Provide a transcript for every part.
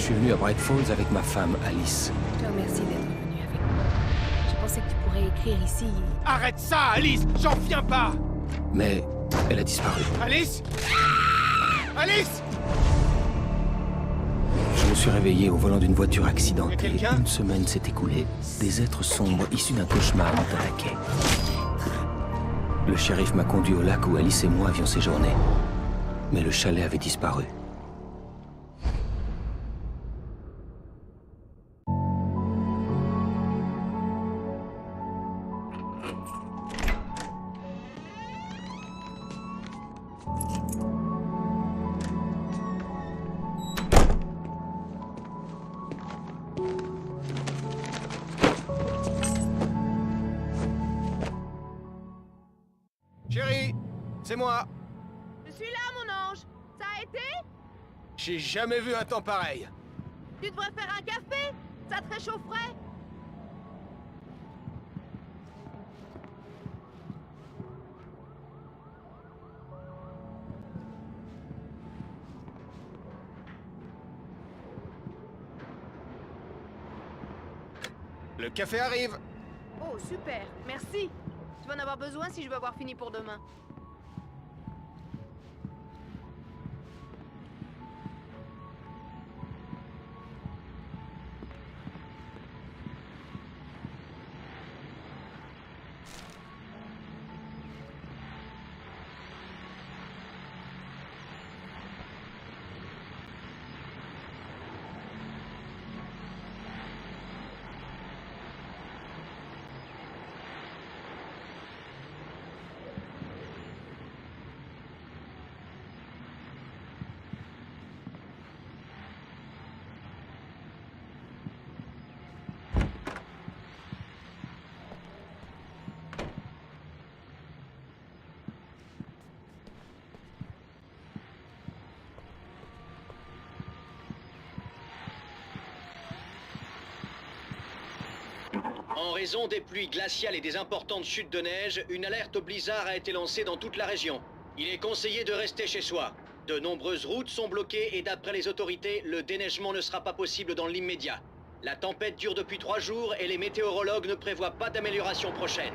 Je suis venu à Bright Falls avec ma femme, Alice. Je te remercie d'être venu avec moi. Je pensais que tu pourrais écrire ici. Arrête ça, Alice! J'en reviens pas! Mais elle a disparu. Alice! Alice! Je me suis réveillé au volant d'une voiture accidentée. Quelqu'un? Une semaine s'est écoulée. Des êtres sombres issus d'un cauchemar m'ont attaqué. Le shérif m'a conduit au lac où Alice et moi avions séjourné. Mais le chalet avait disparu. Chérie, c'est moi. Je suis là, mon ange. Ça a été? J'ai jamais vu un temps pareil. Tu devrais faire un café. Ça te réchaufferait. Le café arrive. Oh, super. Merci. Tu vas en avoir besoin si je veux avoir fini pour demain. En raison des pluies glaciales et des importantes chutes de neige, une alerte au blizzard a été lancée dans toute la région. Il est conseillé de rester chez soi. De nombreuses routes sont bloquées et d'après les autorités, le déneigement ne sera pas possible dans l'immédiat. La tempête dure depuis 3 jours et les météorologues ne prévoient pas d'amélioration prochaine.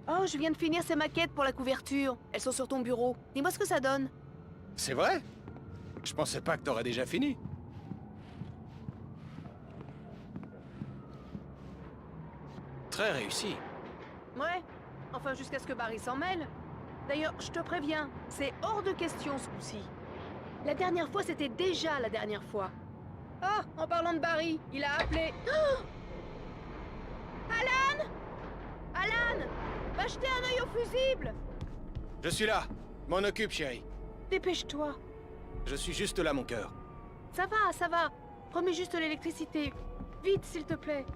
Oh, je viens de finir ces maquettes pour la couverture. Elles sont sur ton bureau. Dis-moi ce que ça donne. C'est vrai? Je pensais pas que t'aurais déjà fini. Très réussi. Ouais. Enfin, jusqu'à ce que Barry s'en mêle. D'ailleurs, je te préviens, c'est hors de question ce coup-ci. La dernière fois, c'était déjà la dernière fois. Oh, en parlant de Barry, il a appelé... Oh Alan! Alan! Va jeter un œil au fusible! Je suis là. M'en occupe, chérie. Dépêche-toi. Je suis juste là, mon cœur. Ça va, ça va. Remets juste l'électricité. Vite, s'il te plaît.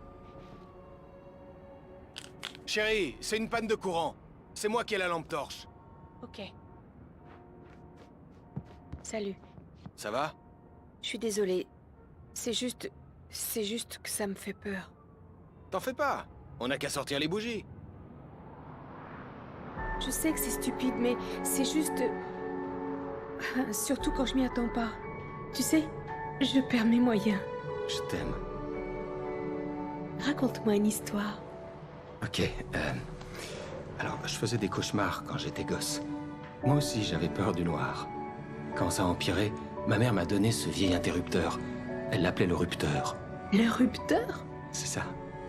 Chérie, c'est une panne de courant. C'est moi qui ai la lampe torche. Ok. Salut. Ça va? Je suis désolée. C'est juste que ça me fait peur. T'en fais pas. On n'a qu'à sortir les bougies. Je sais que c'est stupide, mais c'est juste... Surtout quand je m'y attends pas. Tu sais, je perds mes moyens. Je t'aime. Raconte-moi une histoire. Ok, alors, je faisais des cauchemars quand j'étais gosse. Moi aussi, j'avais peur du noir. Quand ça a empiré, ma mère m'a donné ce vieil interrupteur. Elle l'appelait le rupteur. Le rupteur? C'est ça.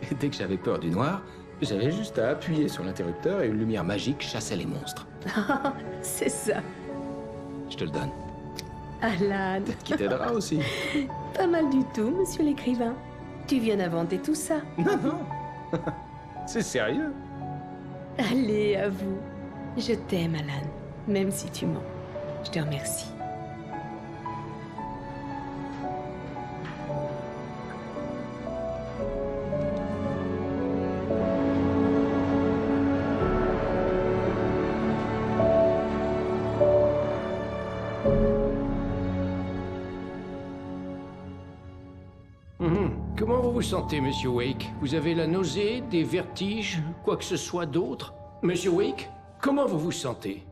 Et dès que j'avais peur du noir, j'avais juste à appuyer sur l'interrupteur et une lumière magique chassait les monstres. C'est ça. Je te le donne. Alan. Peut-être qu'il t'aidera aussi. Pas mal du tout, monsieur l'écrivain. Tu viens d'inventer tout ça. Non, non. C'est sérieux. Allez, à vous. Je t'aime, Alan. Même si tu mens. Je te remercie. Comment vous vous sentez, Monsieur Wake? Vous avez la nausée, des vertiges, quoi que ce soit d'autre? Monsieur Wake, comment vous vous sentez?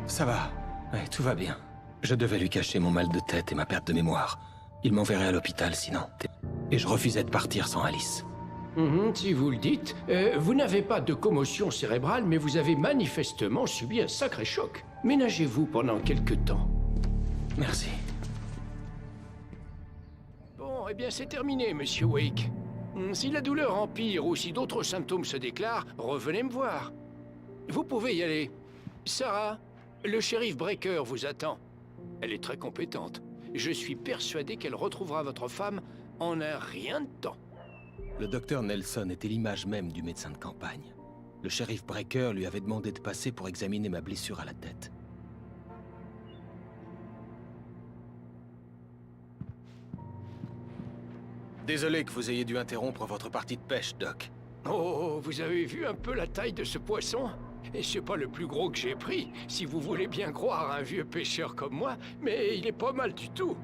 Ça va. Ouais, tout va bien. Je devais lui cacher mon mal de tête et ma perte de mémoire. Il m'enverrait à l'hôpital sinon. Et je refusais de partir sans Alice. Si vous le dites. Vous n'avez pas de commotion cérébrale, mais vous avez manifestement subi un sacré choc. Ménagez-vous pendant quelque temps. Merci. Bon, eh bien c'est terminé, Monsieur Wake. Si la douleur empire ou si d'autres symptômes se déclarent, revenez me voir. Vous pouvez y aller. Sarah, le shérif Breaker vous attend. Elle est très compétente. Je suis persuadé qu'elle retrouvera votre femme en un rien de temps. Le docteur Nelson était l'image même du médecin de campagne. Le shérif Breaker lui avait demandé de passer pour examiner ma blessure à la tête. Désolé que vous ayez dû interrompre votre partie de pêche, Doc. Oh, vous avez vu un peu la taille de ce poisson? Et c'est pas le plus gros que j'ai pris, si vous voulez bien croire un vieux pêcheur comme moi, mais il est pas mal du tout.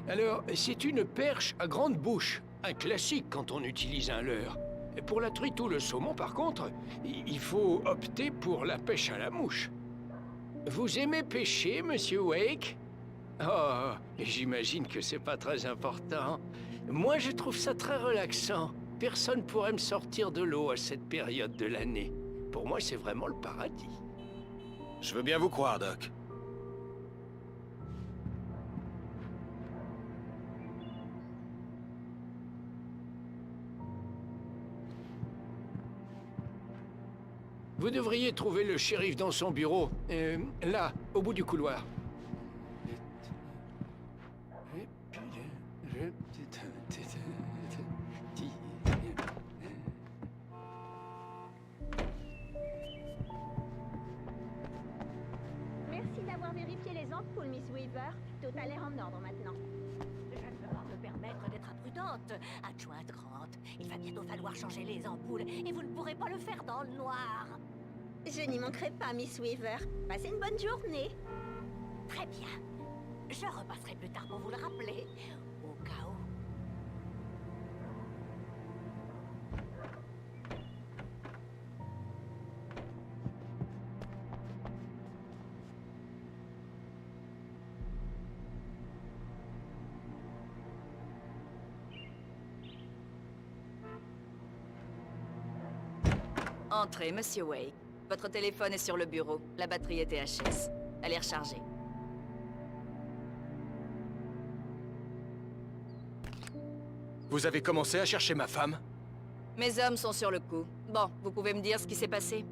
Alors, c'est une perche à grande bouche, un classique quand on utilise un leurre. Et pour la truite ou le saumon, par contre, il faut opter pour la pêche à la mouche. Vous aimez pêcher, Monsieur Wake? Oh, j'imagine que c'est pas très important. Moi, je trouve ça très relaxant. Personne pourrait me sortir de l'eau à cette période de l'année. Pour moi, c'est vraiment le paradis. Je veux bien vous croire, Doc. Vous devriez trouver le shérif dans son bureau. Là, au bout du couloir. Merci d'avoir vérifié les ampoules, Miss Weaver. Tout a l'air en ordre maintenant. Je ne peux pas me permettre d'être imprudente. Adjointe Grant, il va bientôt falloir changer les ampoules et vous ne pourrez pas le faire dans le noir. Je n'y manquerai pas, Miss Weaver. Passez une bonne journée. Très bien. Je repasserai plus tard pour vous le rappeler, au cas où. Entrez, Monsieur Wake. Votre téléphone est sur le bureau. La batterie est THS. Elle est rechargée. Vous avez commencé à chercher ma femme? Mes hommes sont sur le coup. Bon, vous pouvez me dire ce qui s'est passé?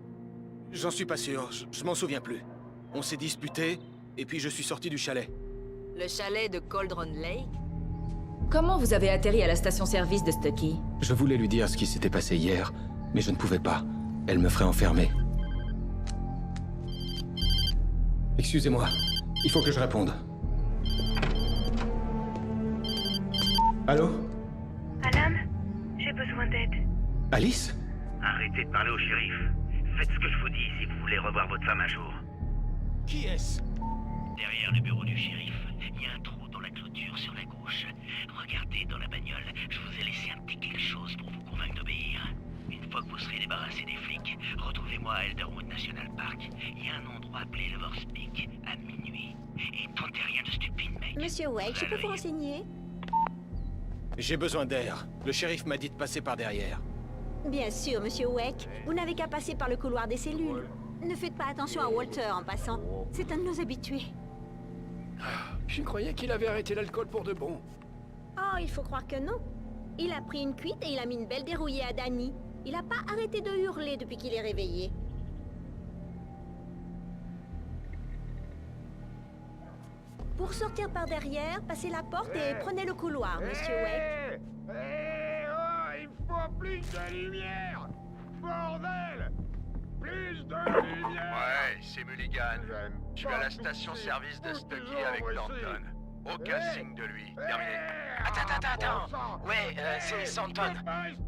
J'en suis pas sûr, je m'en souviens plus. On s'est disputé, et puis je suis sorti du chalet. Le chalet de Cauldron Lake? Comment vous avez atterri à la station-service de Stucky? Je voulais lui dire ce qui s'était passé hier, mais je ne pouvais pas. Elle me ferait enfermer. Excusez-moi, il faut que je réponde. Allô? Alan, j'ai besoin d'aide. Alice? Arrêtez de parler au shérif. Faites ce que je vous dis si vous voulez revoir votre femme un jour. Qui est-ce? Derrière le bureau du shérif, il y a un trou dans la clôture sur la gauche. Regardez dans la bagnole, je vous ai laissé un petit quelque chose pour vous convaincre d'obéir. Une fois que vous serez débarrassé des flics, retrouvez-moi à Elderwood National Park. Il y a un endroit appelé Lover's Peak, à minuit. Et tentez rien de stupide, mec. Monsieur Wake, je peux vous renseigner? J'ai besoin d'air. Le shérif m'a dit de passer par derrière. Bien sûr, Monsieur Wake. Vous n'avez qu'à passer par le couloir des cellules. Ne faites pas attention à Walter en passant. C'est un de nos habitués. Je croyais qu'il avait arrêté l'alcool pour de bon. Oh, il faut croire que non. Il a pris une cuite et il a mis une belle dérouillée à Danny. Il n'a pas arrêté de hurler depuis qu'il est réveillé. Pour sortir par derrière, passez la porte et prenez le couloir, Monsieur Wake. Oh, il faut plus de lumière! Bordel! Plus de lumière! Ouais, c'est Mulligan. Je suis à la station-service de Stucky avec Thornton. Aucun signe de lui. Terminé. Attends. Ouais, c'est Thornton.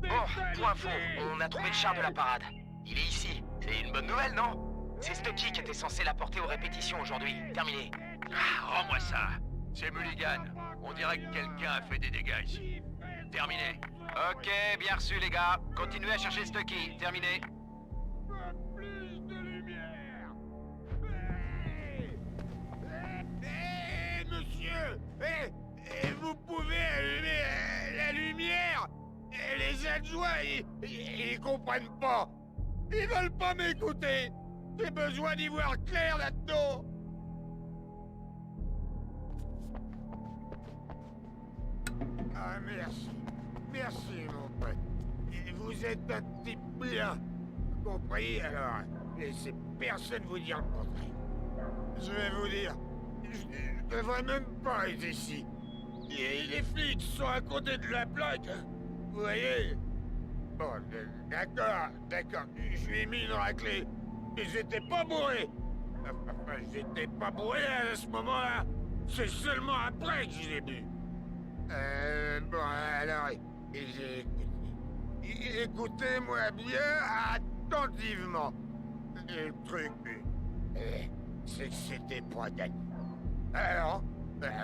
Bon, pour info, on a trouvé le char de la parade. Il est ici. C'est une bonne nouvelle, non? C'est Stucky qui était censé l'apporter aux répétitions aujourd'hui. Terminé. Ah, rends-moi ça. C'est Mulligan. On dirait que quelqu'un a fait des dégâts ici. Terminé. Ok, bien reçu les gars. Continuez à chercher Stucky. Terminé. Plus de lumière! Monsieur! Vous pouvez allumer la lumière? Les adjoints, ils comprennent pas. Ils veulent pas m'écouter. J'ai besoin d'y voir clair là-dedans. Ah, merci. Merci, mon pote. Vous êtes un type bien. Compris, alors, laissez personne vous dire le contraire. Je vais vous dire, je devrais même pas être ici. Et les flics sont à côté de la plaque, hein. Vous voyez? Bon, d'accord, je lui ai mis une raclée. Mais j'étais pas bourré. Enfin, j'étais pas bourré à ce moment-là. C'est seulement après que je l'ai bu. Bon, alors, écoutez-moi bien attentivement. Le truc, c'est que c'était pas Danny. Alors,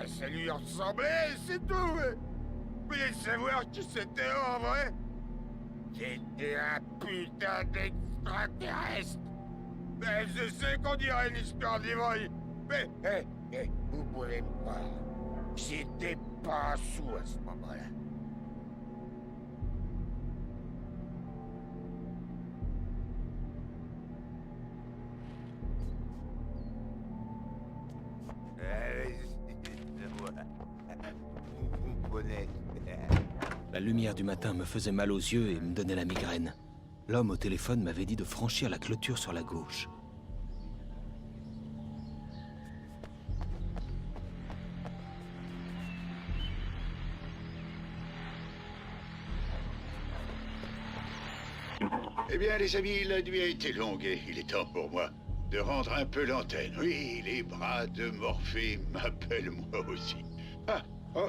ça lui ressemblait, c'est tout. Vous voulez savoir qui c'était en vrai? C'était un putain d'extraterrestre. Je sais qu'on dirait une histoire d'ivrogne, mais vous pouvez me croire. J'étais pas sous à ce moment-là. La lumière du matin me faisait mal aux yeux et me donnait la migraine. L'homme au téléphone m'avait dit de franchir la clôture sur la gauche. Eh bien, les amis, la nuit a été longue et il est temps pour moi de rendre un peu l'antenne. Oui, les bras de Morphée m'appellent moi aussi. Ah,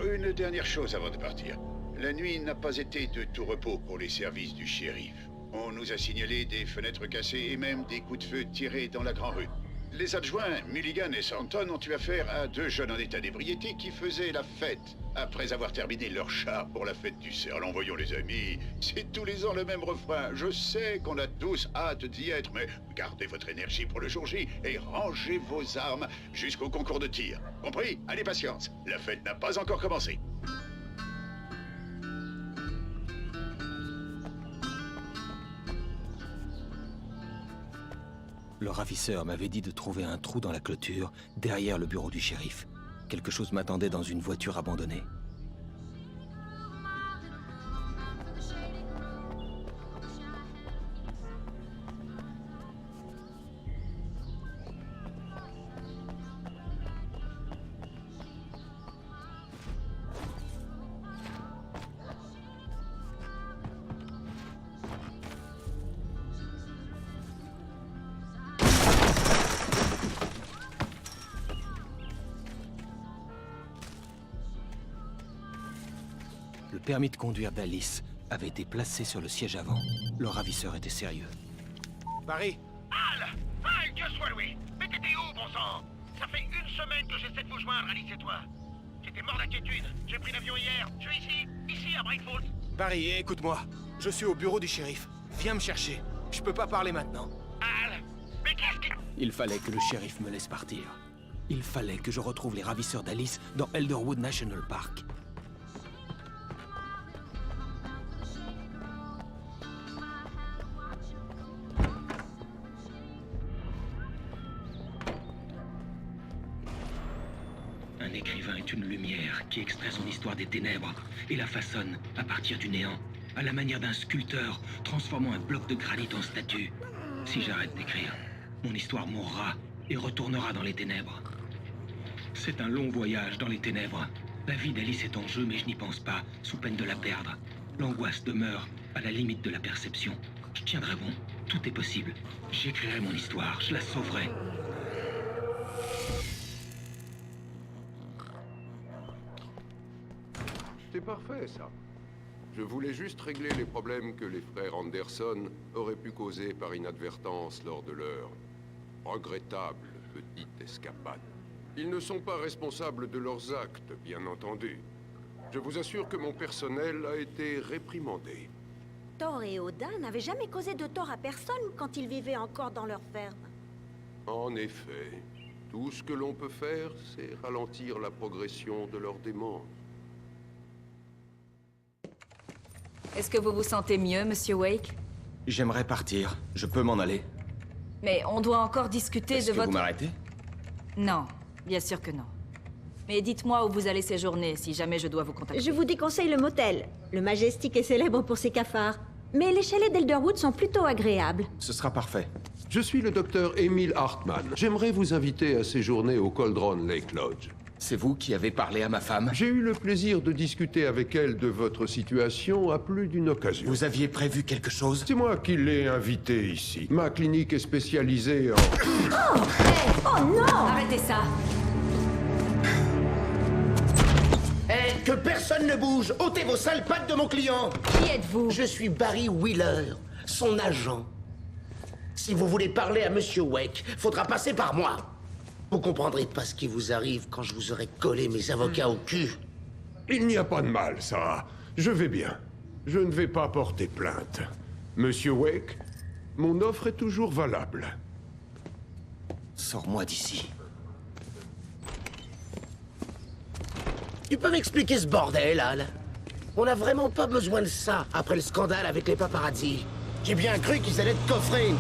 une dernière chose avant de partir. La nuit n'a pas été de tout repos pour les services du shérif. On nous a signalé des fenêtres cassées et même des coups de feu tirés dans la grande rue. Les adjoints, Mulligan et Thornton, ont eu affaire à deux jeunes en état d'ébriété qui faisaient la fête après avoir terminé leur char pour la fête du Cerf. Voyons les amis, c'est tous les ans le même refrain. Je sais qu'on a tous hâte d'y être, mais gardez votre énergie pour le jour J et rangez vos armes jusqu'au concours de tir. Compris? Allez, patience, la fête n'a pas encore commencé. Le ravisseur m'avait dit de trouver un trou dans la clôture, derrière le bureau du shérif. Quelque chose m'attendait dans une voiture abandonnée. Le permis de conduire d'Alice avait été placé sur le siège avant. Le ravisseur était sérieux. Barry! Al, Dieu soit loué! Mais t'étais où, bon sang? Ça fait une semaine que j'essaie de vous joindre, Alice et toi. J'étais mort d'inquiétude. J'ai pris l'avion hier. Je suis ici, à Bright Falls. Barry, écoute-moi. Je suis au bureau du shérif. Viens me chercher. Je peux pas parler maintenant. Al, mais qu'est-ce qui... Il fallait que le shérif me laisse partir. Il fallait que je retrouve les ravisseurs d'Alice dans Elderwood National Park. Un écrivain est une lumière qui extrait son histoire des ténèbres et la façonne à partir du néant, à la manière d'un sculpteur transformant un bloc de granit en statue. Si j'arrête d'écrire, mon histoire mourra et retournera dans les ténèbres. C'est un long voyage dans les ténèbres. La vie d'Alice est en jeu, mais je n'y pense pas, sous peine de la perdre. L'angoisse demeure, à la limite de la perception. Je tiendrai bon, tout est possible. J'écrirai mon histoire, je la sauverai. C'est parfait, ça. Je voulais juste régler les problèmes que les frères Anderson auraient pu causer par inadvertance lors de leur regrettable petite escapade. Ils ne sont pas responsables de leurs actes, bien entendu. Je vous assure que mon personnel a été réprimandé. Thor et Odin n'avaient jamais causé de tort à personne quand ils vivaient encore dans leur ferme. En effet, tout ce que l'on peut faire, c'est ralentir la progression de leur démence. Est-ce que vous vous sentez mieux, Monsieur Wake? J'aimerais partir. Je peux m'en aller. Mais on doit encore discuter de Est-ce que votre... vous m'arrêtez? Non, bien sûr que non. Mais dites-moi où vous allez séjourner, si jamais je dois vous contacter. Je vous déconseille le motel. Le Majestic est célèbre pour ses cafards. Mais les chalets d'Elderwood sont plutôt agréables. Ce sera parfait. Je suis le docteur Emil Hartman. J'aimerais vous inviter à séjourner au Cauldron Lake Lodge. C'est vous qui avez parlé à ma femme? J'ai eu le plaisir de discuter avec elle de votre situation à plus d'une occasion. Vous aviez prévu quelque chose? C'est moi qui l'ai invitée ici. Ma clinique est spécialisée en... Oh! Oh non! Arrêtez ça! Eh, que personne ne bouge! Ôtez vos sales pattes de mon client! Qui êtes-vous? Je suis Barry Wheeler, son agent. Si vous voulez parler à Monsieur Wake, faudra passer par moi. Vous comprendrez pas ce qui vous arrive quand je vous aurai collé mes avocats au cul. Il n'y a pas de mal, Sarah. Je vais bien. Je ne vais pas porter plainte. Monsieur Wake, mon offre est toujours valable. Sors-moi d'ici. Tu peux m'expliquer ce bordel, Al? On n'a vraiment pas besoin de ça après le scandale avec les paparazzi. J'ai bien cru qu'ils allaient te coffrer.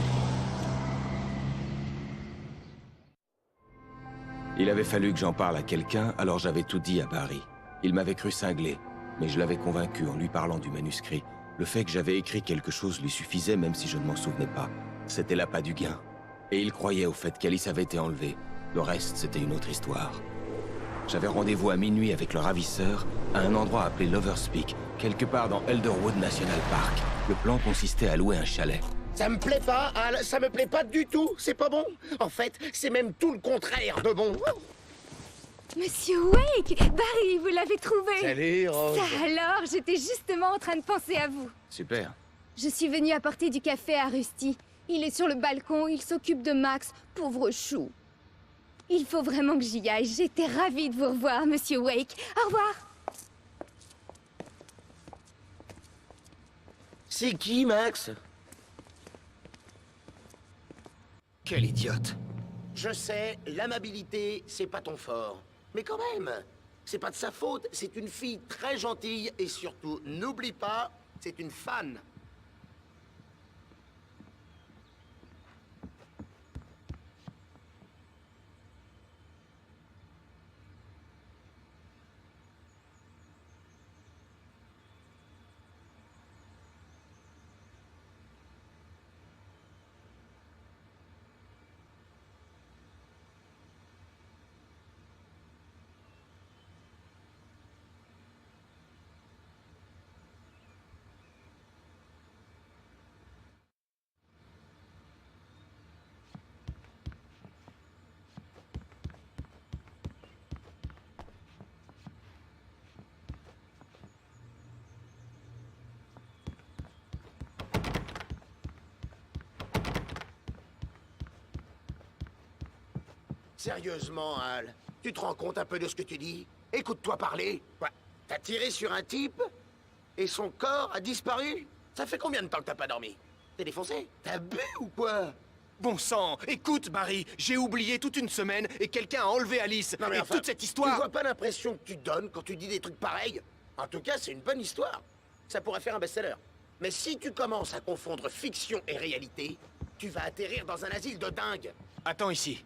Il avait fallu que j'en parle à quelqu'un, alors j'avais tout dit à Barry. Il m'avait cru cinglé, mais je l'avais convaincu en lui parlant du manuscrit. Le fait que j'avais écrit quelque chose lui suffisait même si je ne m'en souvenais pas. C'était l'appât du gain. Et il croyait au fait qu'Alice avait été enlevée. Le reste, c'était une autre histoire. J'avais rendez-vous à minuit avec le ravisseur, à un endroit appelé Lover's Peak, quelque part dans Elderwood National Park. Le plan consistait à louer un chalet. Ça me plaît pas, Al, ça me plaît pas du tout, c'est pas bon. En fait, c'est même tout le contraire de bon. Monsieur Wake, Barry, vous l'avez trouvé. Salut, Rose. Ça alors, j'étais justement en train de penser à vous. Super. Je suis venue apporter du café à Rusty. Il est sur le balcon, il s'occupe de Max, pauvre chou. Il faut vraiment que j'y aille. J'étais ravie de vous revoir, Monsieur Wake. Au revoir. C'est qui, Max? Quel idiote. Je sais, l'amabilité, c'est pas ton fort. Mais quand même, c'est pas de sa faute, c'est une fille très gentille et surtout, n'oublie pas, c'est une fan. Sérieusement, Al, tu te rends compte un peu de ce que tu dis? Écoute-toi parler. Quoi? T'as tiré sur un type et son corps a disparu? Ça fait combien de temps que t'as pas dormi? T'es défoncé? T'as bu ou quoi? Bon sang, écoute, Barry, j'ai oublié toute une semaine et quelqu'un a enlevé Alice. Non mais et enfin, toute cette histoire... Tu vois pas l'impression que tu donnes quand tu dis des trucs pareils? En tout cas, c'est une bonne histoire. Ça pourrait faire un best-seller. Mais si tu commences à confondre fiction et réalité, tu vas atterrir dans un asile de dingue. Attends ici.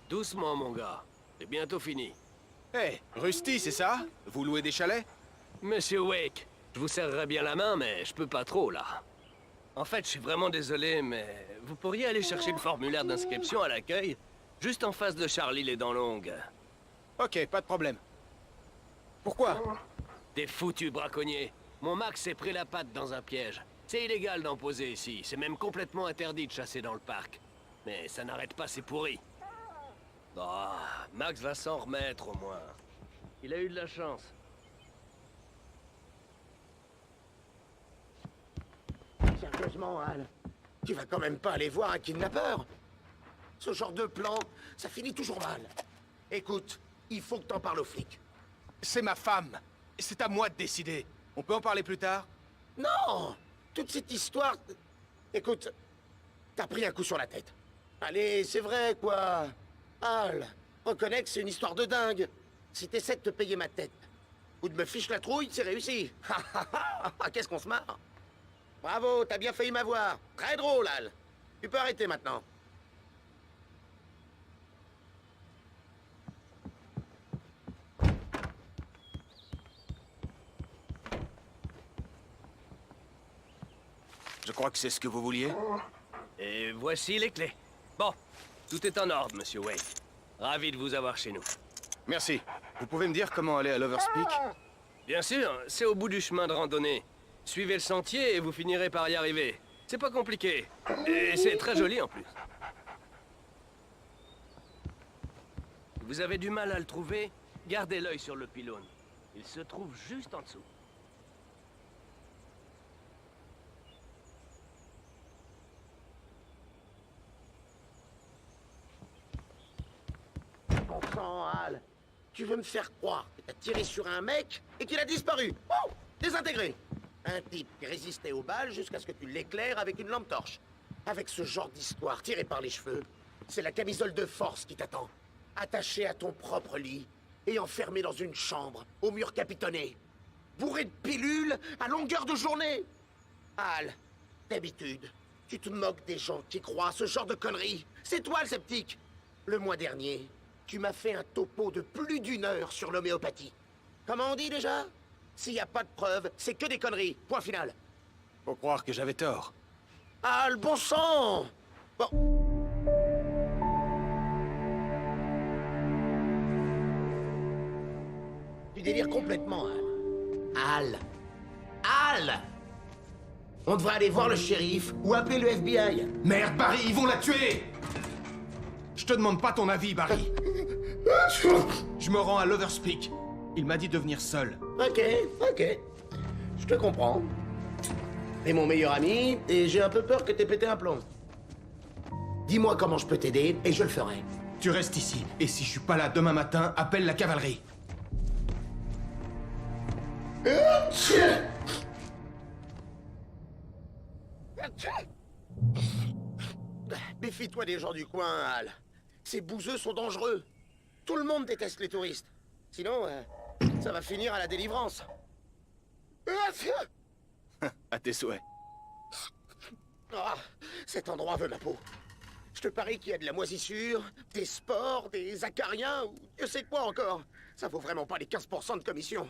Doucement, mon gars. C'est bientôt fini. Hé, Rusty, c'est ça? Vous louez des chalets? Monsieur Wake, je vous serrerai bien la main, mais je peux pas trop, là. En fait, je suis vraiment désolé, mais vous pourriez aller chercher le formulaire d'inscription à l'accueil, juste en face de Charlie les dents longues. Ok, pas de problème. Pourquoi? T'es foutu, braconnier. Mon Max s'est pris la patte dans un piège. C'est illégal d'en poser ici. C'est même complètement interdit de chasser dans le parc. Mais ça n'arrête pas, c'est pourri. Oh, Max va s'en remettre au moins. Il a eu de la chance. Sérieusement, Al, tu vas quand même pas aller voir un kidnappeur? Ce genre de plan, ça finit toujours mal. Écoute, il faut que t'en parles aux flics. C'est ma femme. C'est à moi de décider. On peut en parler plus tard? Non! Toute cette histoire... Écoute, t'as pris un coup sur la tête. Allez, c'est vrai, quoi. Al, reconnais que c'est une histoire de dingue. Si t'essaies de te payer ma tête, ou de me fiche la trouille, c'est réussi. Qu'est-ce qu'on se marre? Bravo, t'as bien failli m'avoir. Très drôle, Al. Tu peux arrêter maintenant. Je crois que c'est ce que vous vouliez. Et voici les clés. Bon, tout est en ordre, Monsieur Wake. Ravi de vous avoir chez nous. Merci. Vous pouvez me dire comment aller à l'Overspeak? Bien sûr, c'est au bout du chemin de randonnée. Suivez le sentier et vous finirez par y arriver. C'est pas compliqué. Et c'est très joli en plus. Vous avez du mal à le trouver? Gardez l'œil sur le pylône. Il se trouve juste en dessous. Bon sang, Al. Tu veux me faire croire que t'as tiré sur un mec et qu'il a disparu? Oh! Désintégré. Un type qui résistait aux balles jusqu'à ce que tu l'éclaires avec une lampe torche. Avec ce genre d'histoire tirée par les cheveux, c'est la camisole de force qui t'attend. Attaché à ton propre lit et enfermé dans une chambre, au mur capitonné. Bourré de pilules à longueur de journée. Al, d'habitude, tu te moques des gens qui croient à ce genre de conneries. C'est toi le sceptique. Le mois dernier, tu m'as fait un topo de plus d'1 heure sur l'homéopathie. Comment on dit déjà? S'il n'y a pas de preuves, c'est que des conneries. Point final. Faut croire que j'avais tort. Ah, le bon sang! Bon. Tu délires complètement, Al. Al! On devrait aller voir le shérif ou appeler le FBI. Merde, Barry, ils vont la tuer! Je te demande pas ton avis, Barry. Je me rends à l'Overspeak. Il m'a dit de venir seul. Ok. Je te comprends. T'es mon meilleur ami, et j'ai un peu peur que t'aies pété un plomb. Dis-moi comment je peux t'aider, et je le ferai. Tu restes ici, et si je suis pas là demain matin, appelle la cavalerie. Méfie-toi des gens du coin, Al. Ces bouseux sont dangereux. Tout le monde déteste les touristes. Sinon, ça va finir à la délivrance. À tes souhaits. Ah, cet endroit veut ma peau. Je te parie qu'il y a de la moisissure, des spores, des acariens, ou je sais quoi encore. Ça vaut vraiment pas les 15% de commission.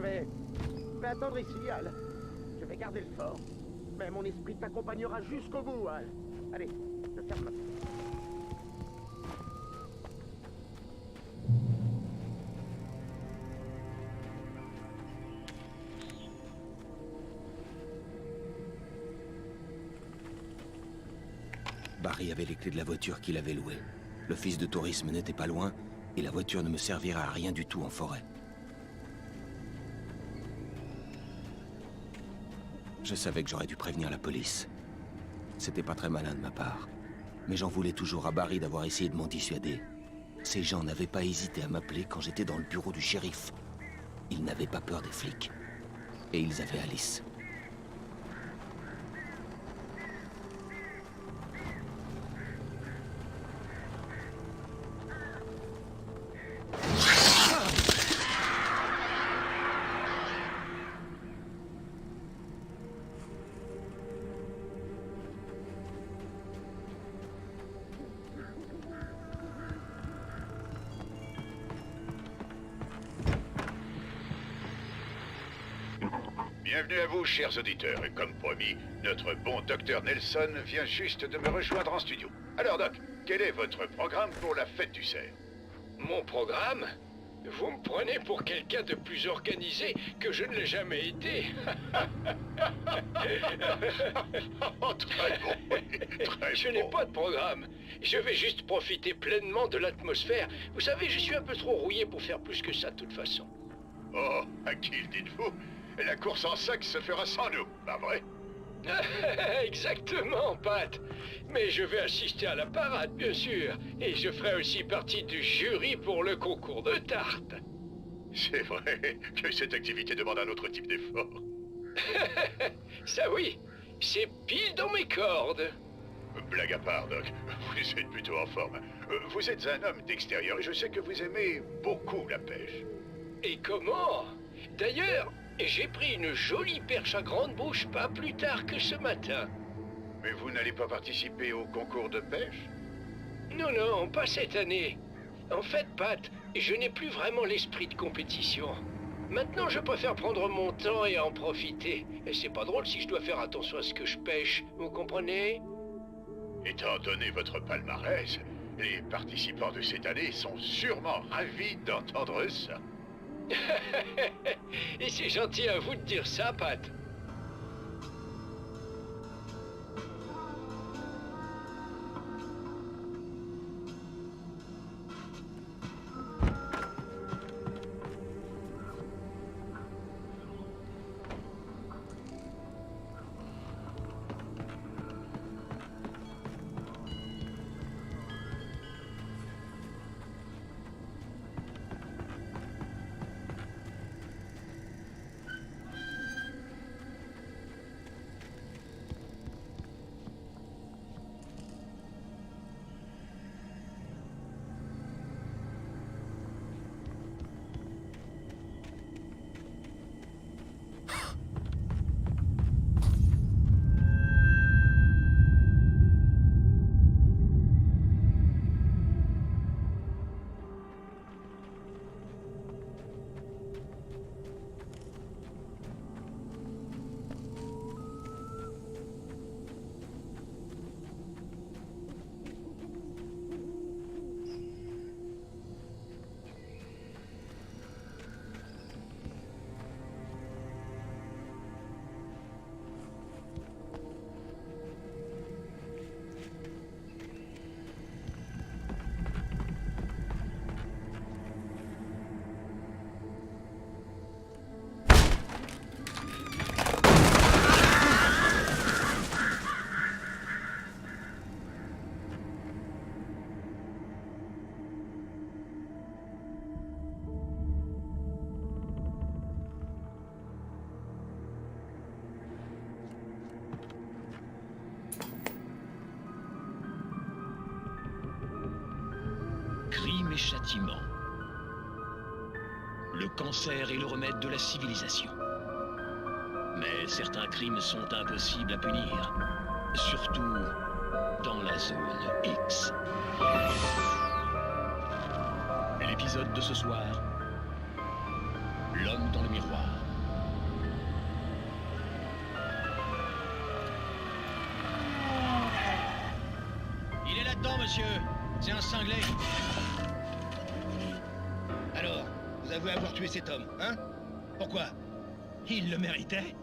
Je vais attendre ici, Al. Je vais garder le fort. Mais mon esprit t'accompagnera jusqu'au bout, Al. Allez, je ferme la porte. Barry avait les clés de la voiture qu'il avait louée. L'office de tourisme n'était pas loin, et la voiture ne me servira à rien du tout en forêt. Je savais que j'aurais dû prévenir la police. C'était pas très malin de ma part. Mais j'en voulais toujours à Barry d'avoir essayé de m'en dissuader. Ces gens n'avaient pas hésité à m'appeler quand j'étais dans le bureau du shérif. Ils n'avaient pas peur des flics. Et ils avaient Alice. Bienvenue à vous, chers auditeurs, et comme promis, notre bon docteur Nelson vient juste de me rejoindre en studio. Alors Doc, quel est votre programme pour la fête du cerf? Mon programme? Vous me prenez pour quelqu'un de plus organisé que je ne l'ai jamais été. Oh, très bon, très Je n'ai pas de programme. Je vais juste profiter pleinement de l'atmosphère. Vous savez, je suis un peu trop rouillé pour faire plus que ça de toute façon. Oh, à qui le dites-vous? La course en sac se fera sans nous, pas vrai? Exactement, Pat. Mais je vais assister à la parade, bien sûr. Et je ferai aussi partie du jury pour le concours de tarte. C'est vrai que cette activité demande un autre type d'effort. Ça oui, c'est pile dans mes cordes. Blague à part, Doc, vous êtes plutôt en forme. Vous êtes un homme d'extérieur et je sais que vous aimez beaucoup la pêche. Et comment? D'ailleurs, j'ai pris une jolie perche à grande bouche pas plus tard que ce matin. Mais vous n'allez pas participer au concours de pêche? Non, non, pas cette année. En fait, Pat, je n'ai plus vraiment l'esprit de compétition. Maintenant, je préfère prendre mon temps et en profiter. Et c'est pas drôle si je dois faire attention à ce que je pêche, vous comprenez? Étant donné votre palmarès, les participants de cette année sont sûrement ravis d'entendre ça. Et c'est gentil à vous de dire ça, Pat. Crime et châtiment. Le cancer est le remède de la civilisation. Mais certains crimes sont impossibles à punir. Surtout dans la zone X. L'épisode de ce soir, l'homme dans le miroir. Il est là-dedans, monsieur. C'est un cinglé. Alors, vous avouez avoir tué cet homme, hein? Pourquoi? Il le méritait?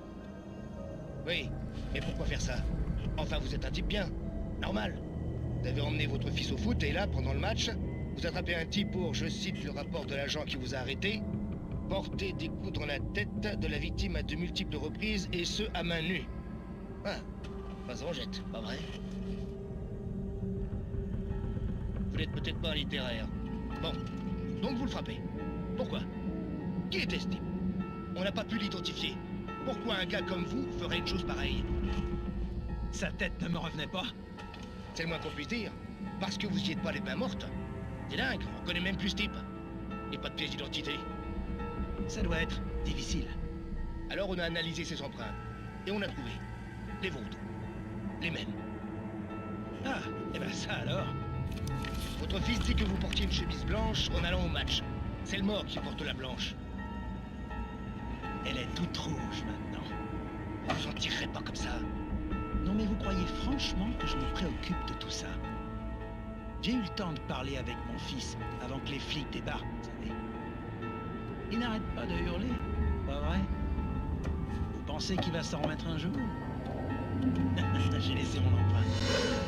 Oui, mais pourquoi faire ça? Enfin, vous êtes un type bien. Normal. Vous avez emmené votre fils au foot et là, pendant le match, vous attrapez un type pour, je cite le rapport de l'agent qui vous a arrêté, porter des coups dans la tête de la victime à de multiples reprises et ce, à main nue. Ah, pas en jette, pas vrai? Vous n'êtes peut-être pas un littéraire. Bon, donc vous le frappez. Pourquoi? Qui était ce type? On n'a pas pu l'identifier. Pourquoi un gars comme vous ferait une chose pareille? Sa tête ne me revenait pas. C'est le moins qu'on puisse dire. Parce que vous y êtes pas les mains mortes. C'est dingue, on connaît même plus ce type. Et pas de pièce d'identité. Ça doit être difficile. Alors on a analysé ses empreintes. Et on a trouvé. Les vôtres. Les mêmes. Ah, et ben ça alors. Votre fils dit que vous portiez une chemise blanche en allant au match. C'est le mort qui porte la blanche. Elle est toute rouge maintenant. Vous vous en tirerez pas comme ça. Non mais vous croyez franchement que je me préoccupe de tout ça? J'ai eu le temps de parler avec mon fils avant que les flics débarquent, vous savez. Il n'arrête pas de hurler, pas vrai? Vous pensez qu'il va s'en remettre un jour? J'ai laissé mon empreinte.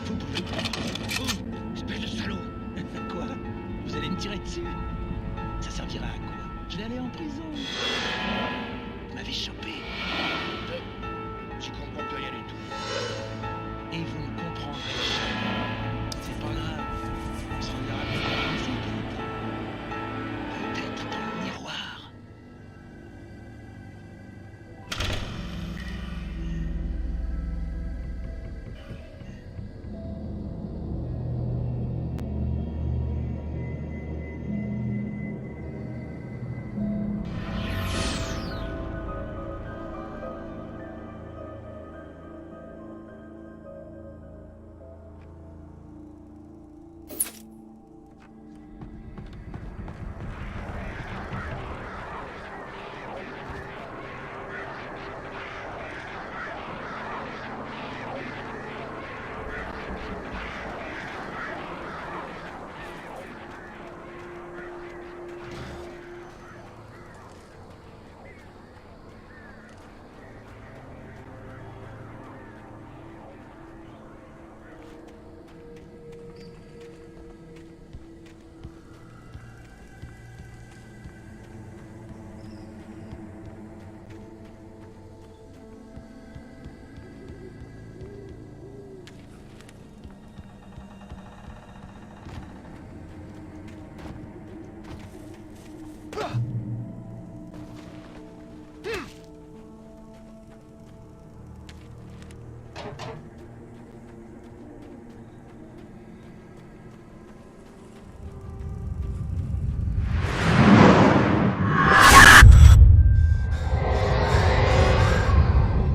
Vous pouvez pas. Oh, espèce de salaud. Quoi? Vous allez me tirer dessus? Ça servira à quoi? Je vais aller en prison. Vous m'avez chopé. J'y comprends plus rien du tout. Et vous ne comprendrez jamais. C'est pas grave. On se rendra bien dans cette enquête. Peut-être dans le miroir.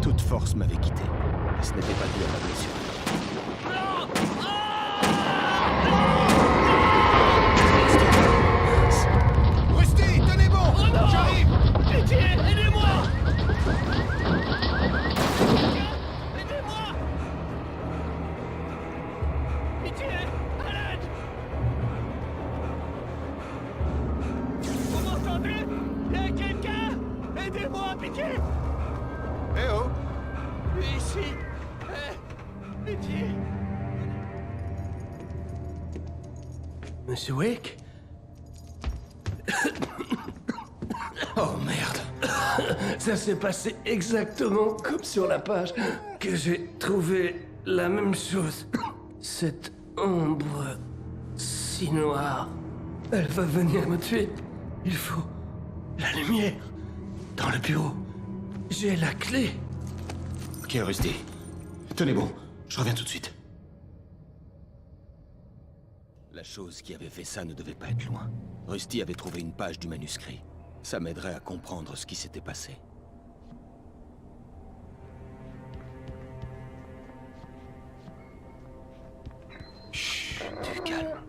Toute force m'avait quitté. Et ce n'était pas dû à ma blessure. Rusty, tenez bon! Oh non! J'arrive! Pitié, aidez-moi! Aidez-moi! Pitié, à l'aide! Vous m'entendez? Y a quelqu'un? Aidez-moi, pitié! Eh oh! Ici! Eh, pitié! Monsieur Wake? Oh merde! Ça s'est passé exactement comme sur la page, que j'ai trouvé la même chose. Cette ombre si noire, elle va venir me tuer. Il faut la lumière dans le bureau. J'ai la clé. Ok, Rusty. Tenez bon, je reviens tout de suite. La chose qui avait fait ça ne devait pas être loin. Rusty avait trouvé une page du manuscrit. Ça m'aiderait à comprendre ce qui s'était passé. Chut, du calme.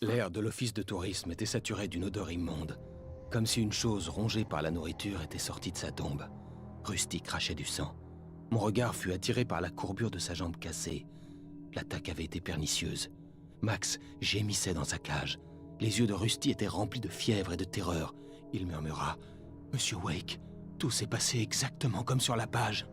L'air de l'office de tourisme était saturé d'une odeur immonde. Comme si une chose rongée par la nourriture était sortie de sa tombe. Rusty crachait du sang. Mon regard fut attiré par la courbure de sa jambe cassée. L'attaque avait été pernicieuse. Max gémissait dans sa cage. Les yeux de Rusty étaient remplis de fièvre et de terreur. Il murmura « Monsieur Wake, Tout s'est passé exactement comme sur la page.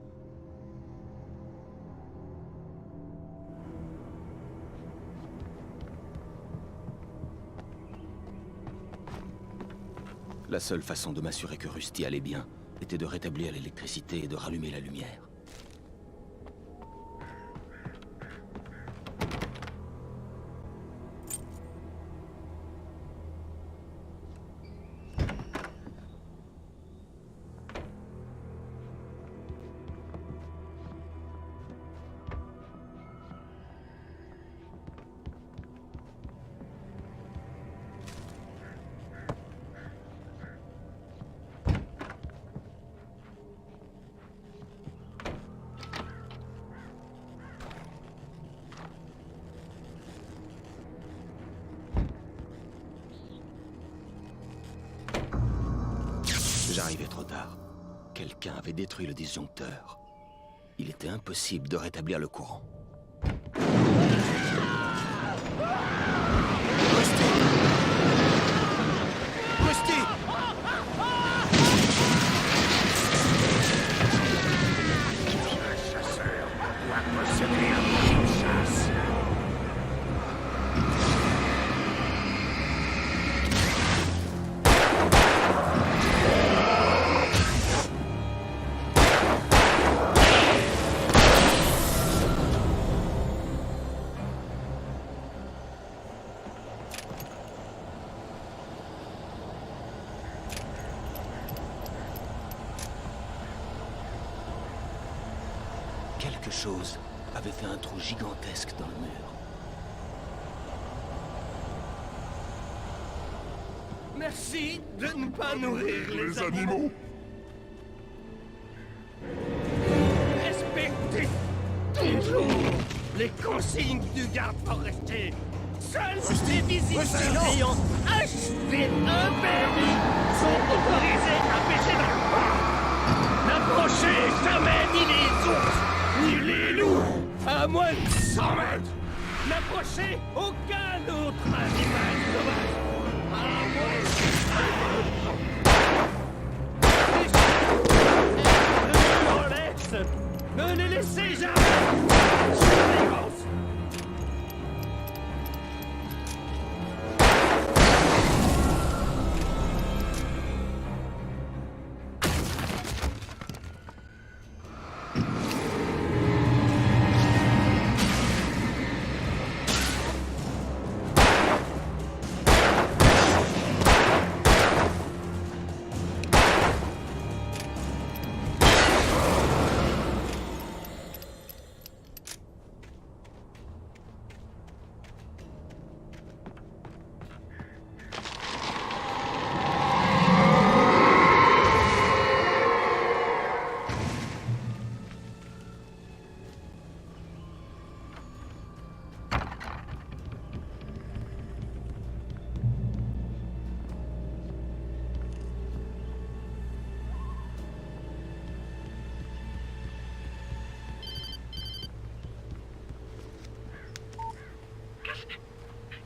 La seule façon de m'assurer que Rusty allait bien était de rétablir l'électricité et de rallumer la lumière. J'arrivais trop tard. Quelqu'un avait détruit le disjoncteur. Il était impossible de rétablir le courant. Rusty! Rusty! Un chasseur doit posséder un moyen de chasse. Quelque chose avait fait un trou gigantesque dans le mur. Merci de ne pas nourrir les animaux. Respectez toujours les consignes du garde forestier. Seuls ces visiteurs ayant acheté un permis sont autorisés à pêcher dans le parc. N'approchez jamais ni les ours, ni les loups, à moins de 100 mètres. N'approchez aucun autre animal sauvage, à moins de 100 mètres. Ne les laissez jamais. Surveillance.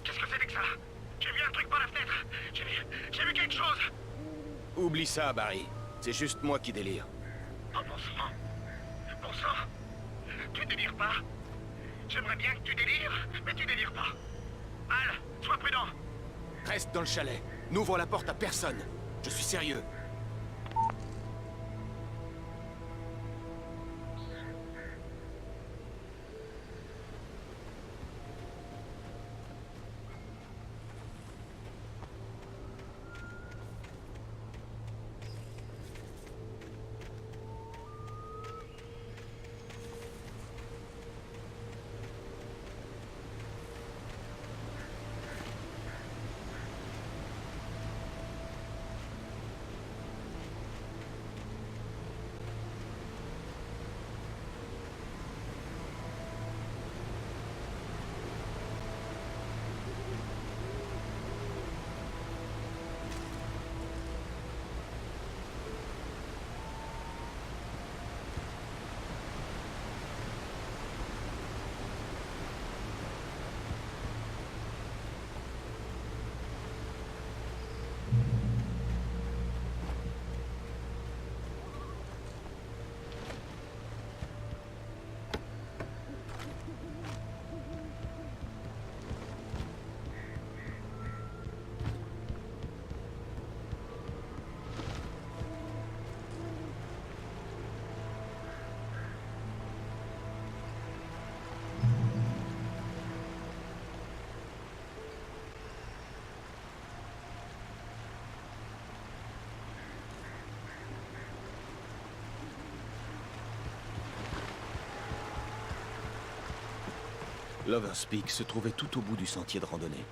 Qu'est-ce que c'est que ça? J'ai vu un truc par la fenêtre. J'ai vu quelque chose. Oublie ça, Barry. C'est juste moi qui délire. Oh, bon sang. Bon sang. Tu délires pas? J'aimerais bien que tu délires, mais tu délires pas. Al, sois prudent. Reste dans le chalet. N'ouvre la porte à personne. Je suis sérieux. Lover's Peak se trouvait tout au bout du sentier de randonnée.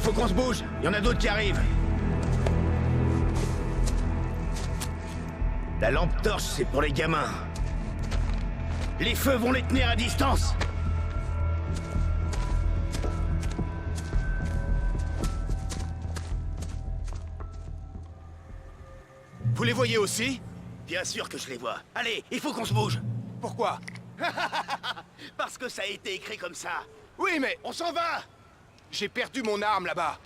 faut qu'on se bouge. Il y en a d'autres qui arrivent. La lampe torche, c'est pour les gamins. Les feux vont les tenir à distance. Vous les voyez aussi? Bien sûr que je les vois. Allez, il faut qu'on se bouge. Pourquoi? Parce que ça a été écrit comme ça. Oui, mais On s'en va! j'ai perdu mon arme là-bas.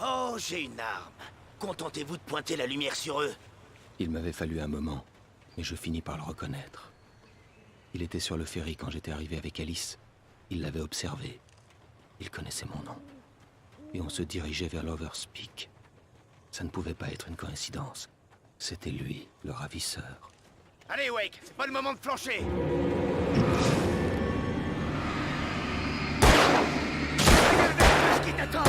Oh, j'ai une arme. Contentez-vous de pointer la lumière sur eux. Il m'avait fallu un moment, mais je finis par le reconnaître. Il était sur le ferry quand j'étais arrivé avec Alice. Il l'avait observé. Il connaissait mon nom. Et on se dirigeait vers Lover's Peak. Ça ne pouvait pas être une coïncidence. C'était lui, le ravisseur. Allez, Wake, c'est pas le moment de flancher. Qu'est-ce qui t'attend?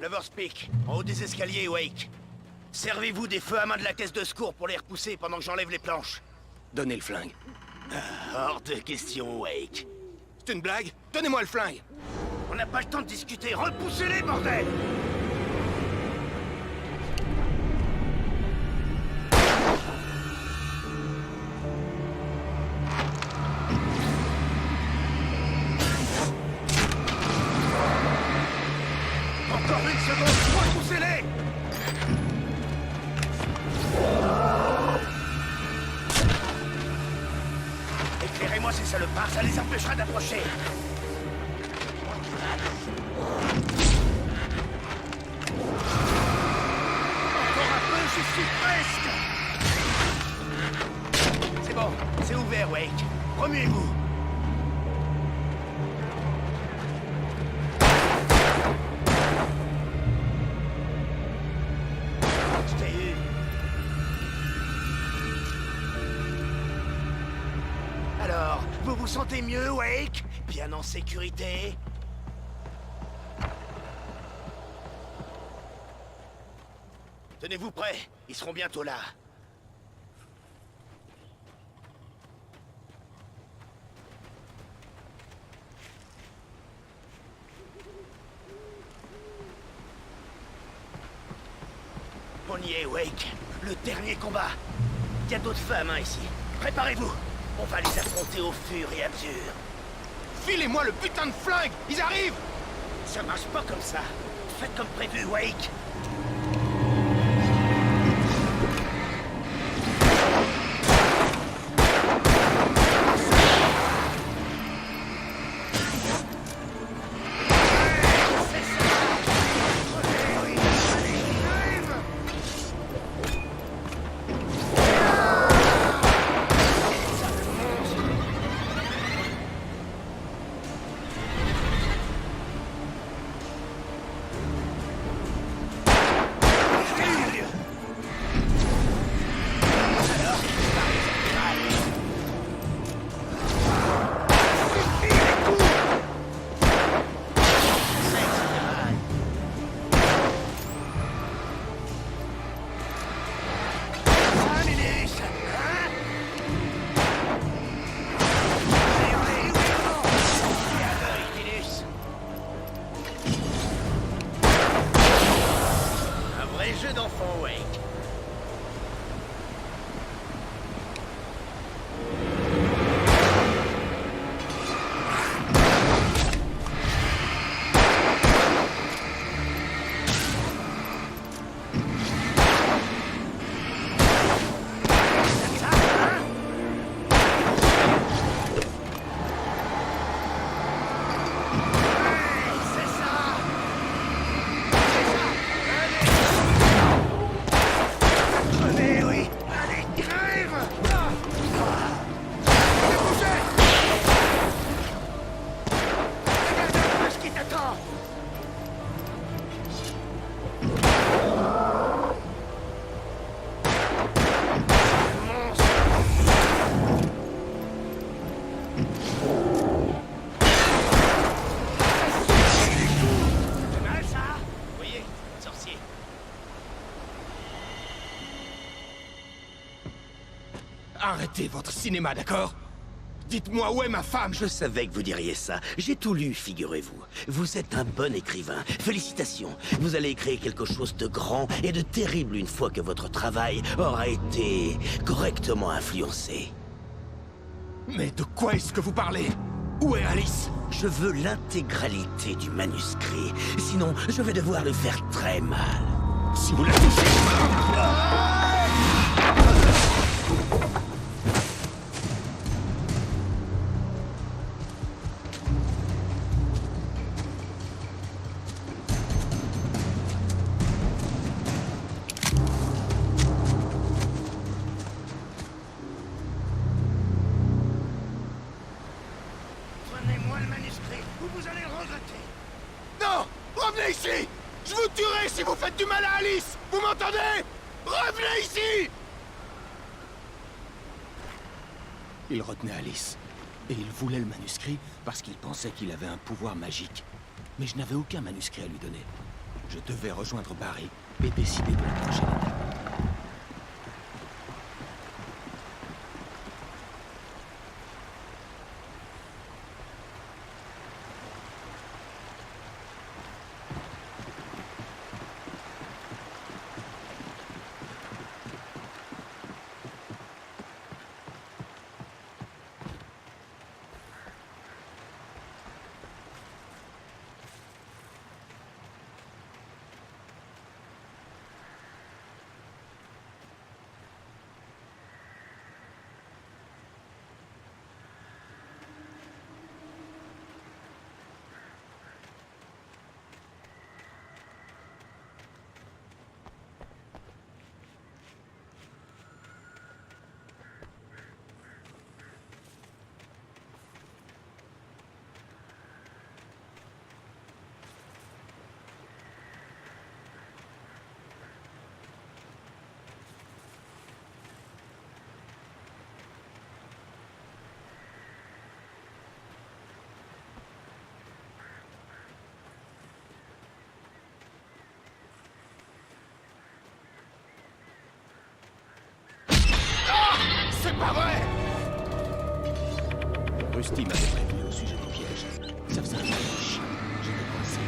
Lover's Peak, en haut des escaliers, Wake. Servez-vous des feux à main de la caisse de secours pour les repousser pendant que j'enlève les planches. Donnez le flingue. Hors de question, Wake. C'est une blague? Donnez-moi le flingue. On n'a pas le temps de discuter. Repoussez-les, bordel! Encore une seconde, repoussez-les! Éclairez-moi ces salopards, ça les empêchera d'approcher. Encore un peu, je suis presque! C'est bon, c'est ouvert, Wake. Remuez-vous. Je t'ai eu. Alors, vous vous sentez mieux, Wake? Bien en sécurité? Tenez-vous prêts, ils seront bientôt là. On y est, Wake. Le dernier combat. Il y a d'autres feux à main ici. Préparez-vous. On va les affronter au fur et à mesure. Filez-moi le putain de flingue! Ils arrivent! Ça marche pas comme ça. Faites comme prévu, Wake. Arrêtez votre cinéma, d'accord? Dites-moi où est ma femme? Je savais que vous diriez ça. J'ai tout lu, figurez-vous. Vous êtes un bon écrivain. Félicitations. Vous allez créer quelque chose de grand et de terrible une fois que votre travail aura été correctement influencé. Mais de quoi est-ce que vous parlez? Où est Alice? Je veux l'intégralité du manuscrit. Sinon, je vais devoir le faire très mal. Si vous la touchez... Prenez-moi le manuscrit, ou vous allez le regretter. Non! Revenez ici! Je vous tuerai si vous faites du mal à Alice! Vous m'entendez? Revenez ici! Il retenait Alice. Et il voulait le manuscrit parce qu'il pensait qu'il avait un pouvoir magique. Mais je n'avais aucun manuscrit à lui donner. Je devais rejoindre Barry et décider de la prochaine étape. C'est pas vrai! Rusty m'avait prévenu au sujet du piège. Ça faisait un peu chiant. J'étais coincé.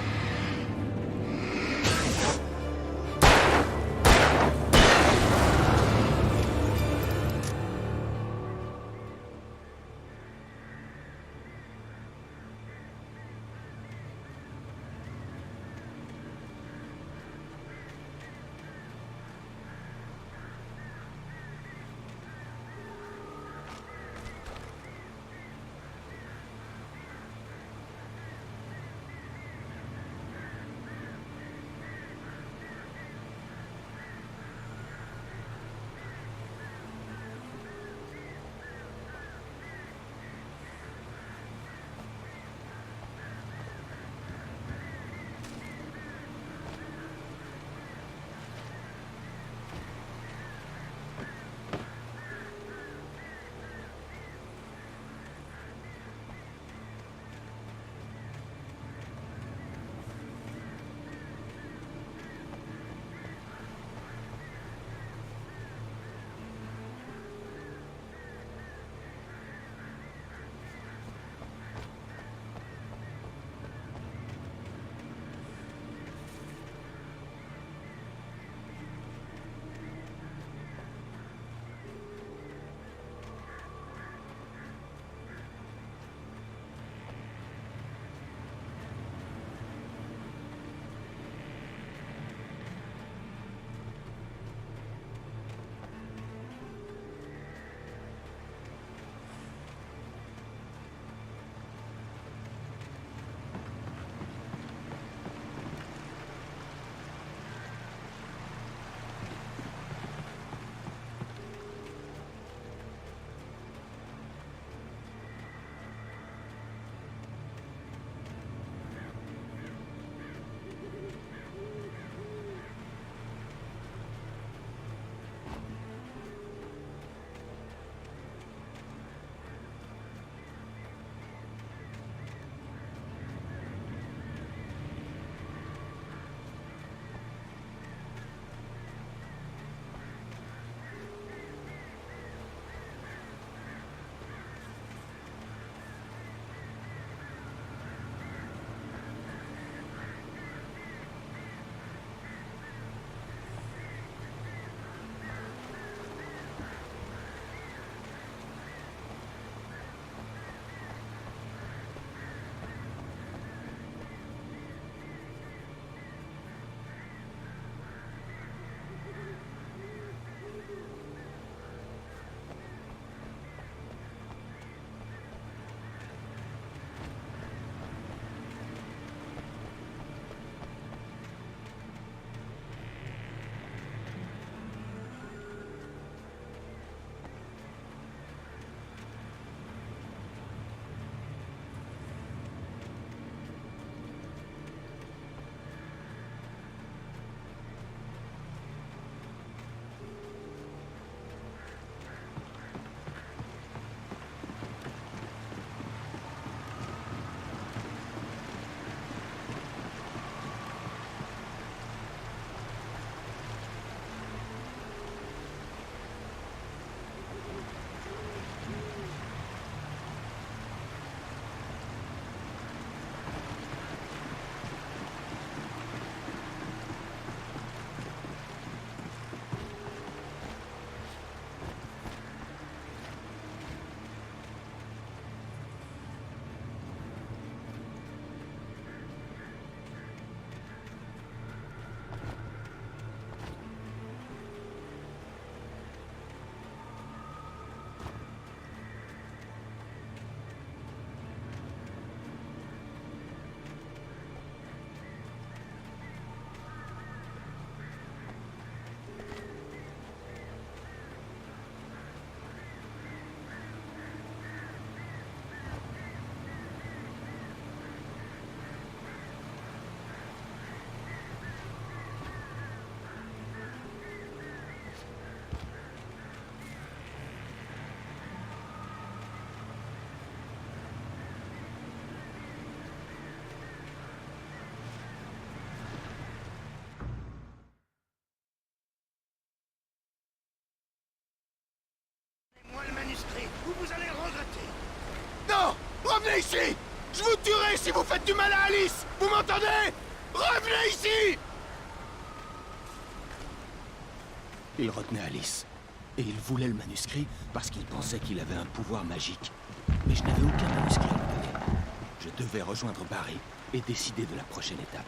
ici! Je vous tuerai si vous faites du mal à Alice! Vous m'entendez? Revenez ici! Il retenait Alice. Et il voulait le manuscrit parce qu'il pensait qu'il avait un pouvoir magique. Mais je n'avais aucun manuscrit à lui donner. Je devais rejoindre Barry et décider de la prochaine étape.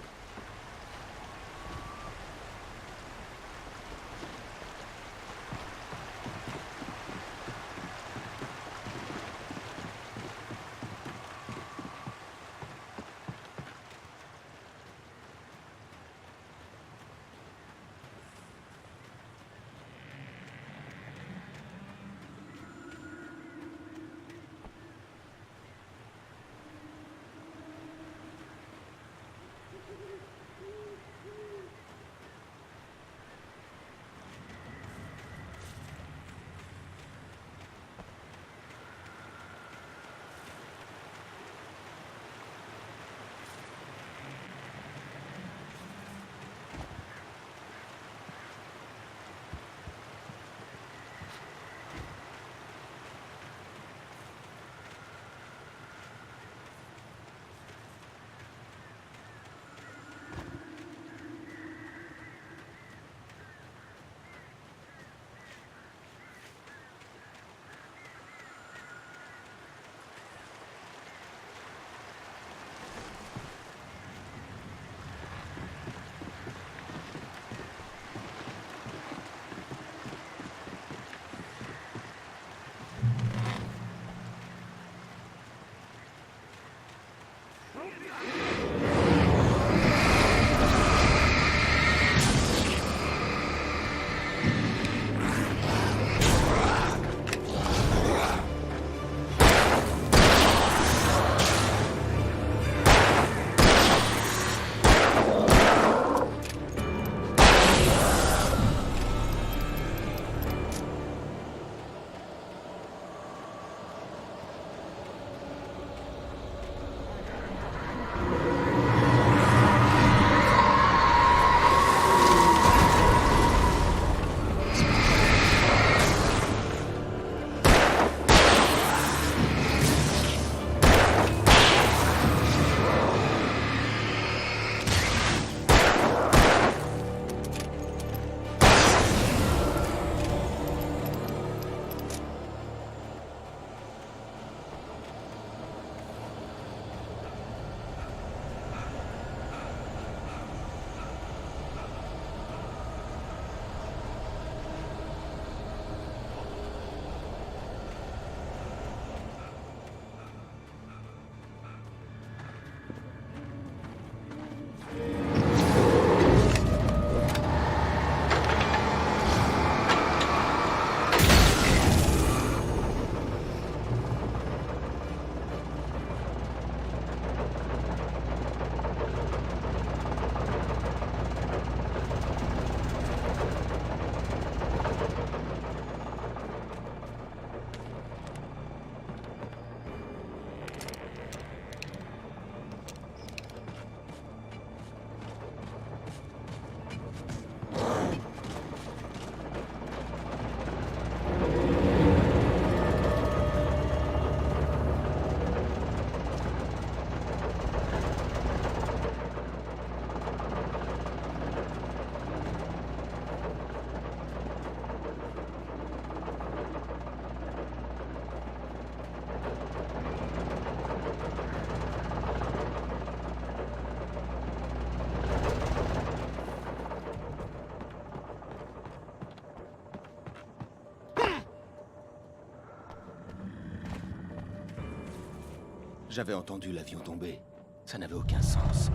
J'avais entendu l'avion tomber. Ça n'avait aucun sens.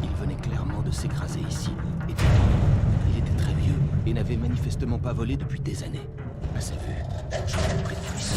Il venait clairement de s'écraser ici. Et puis, il était très vieux et n'avait manifestement pas volé depuis des années. À sa vue, je me pris de cuisson.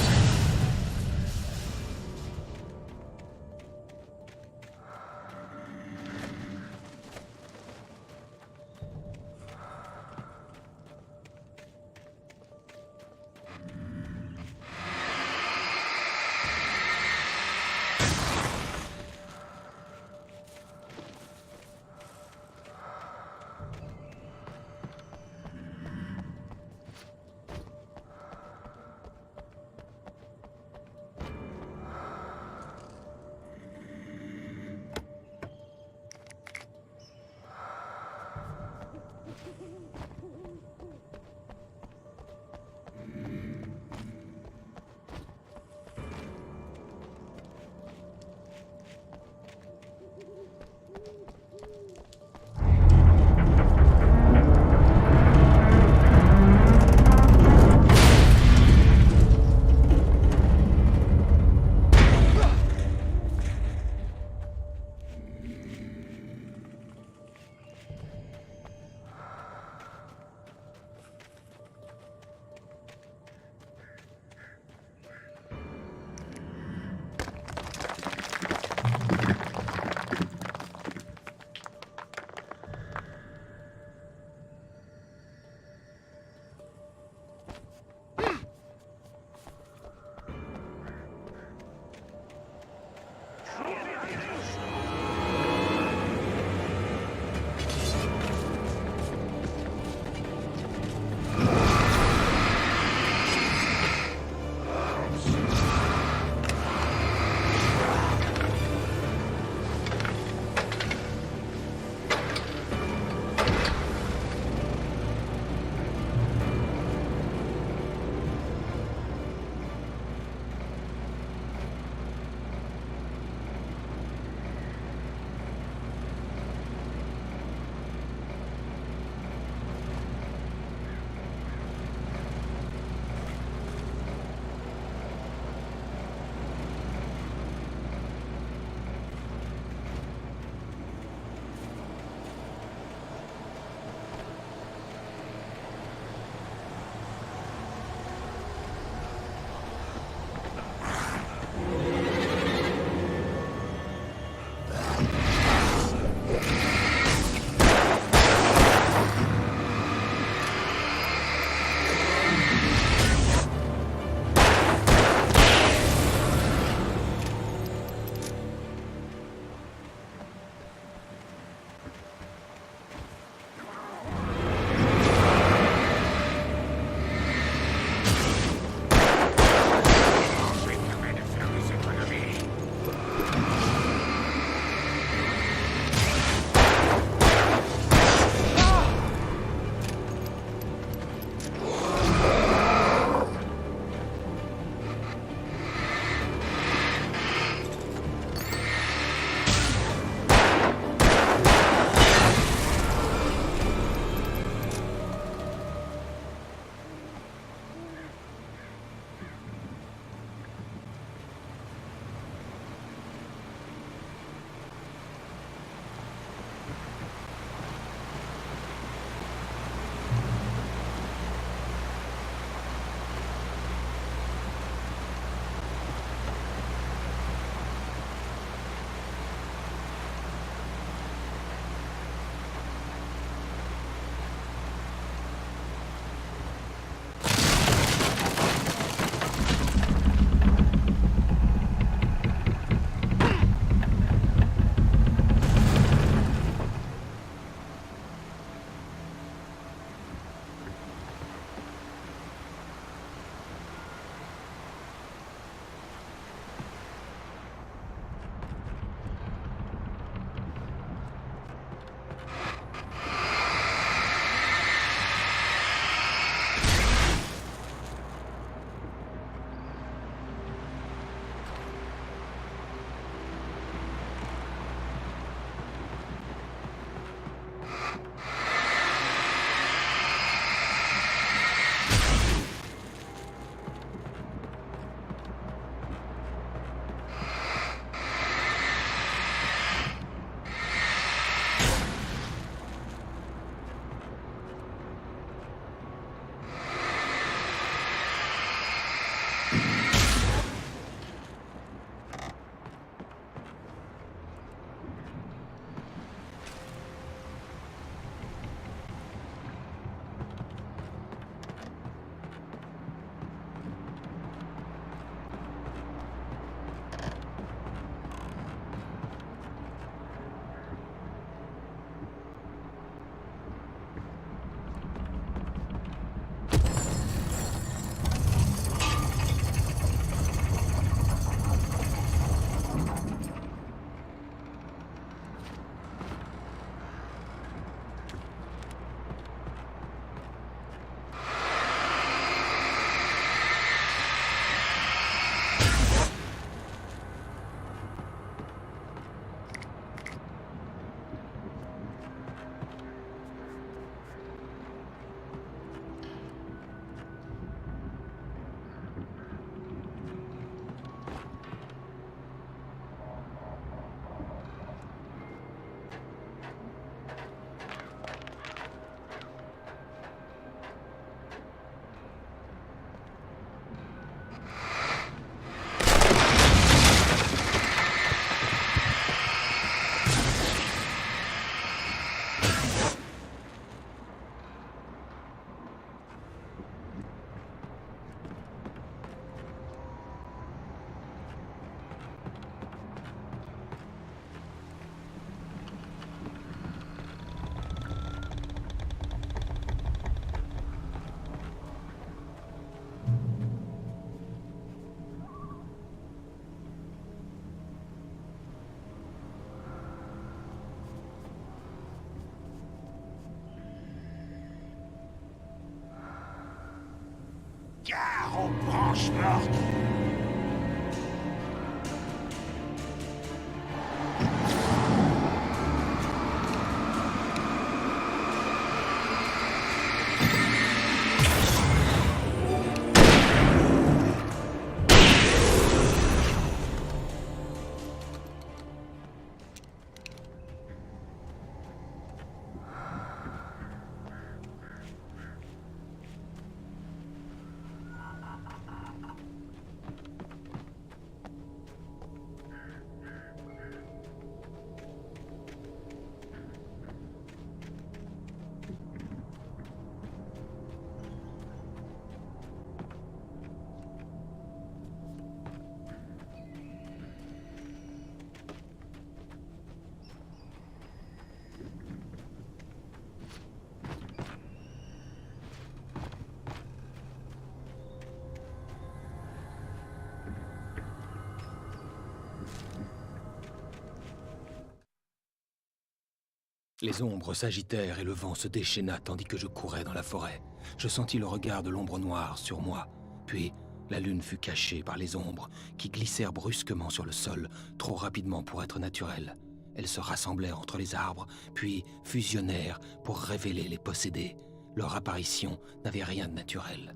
gros branche morte. Les ombres s'agitèrent et le vent se déchaîna tandis que je courais dans la forêt. Je sentis le regard de l'ombre noire sur moi. Puis, la lune fut cachée par les ombres qui glissèrent brusquement sur le sol, trop rapidement pour être naturelles. Elles se rassemblèrent entre les arbres, puis fusionnèrent pour révéler les possédés. Leur apparition n'avait rien de naturel.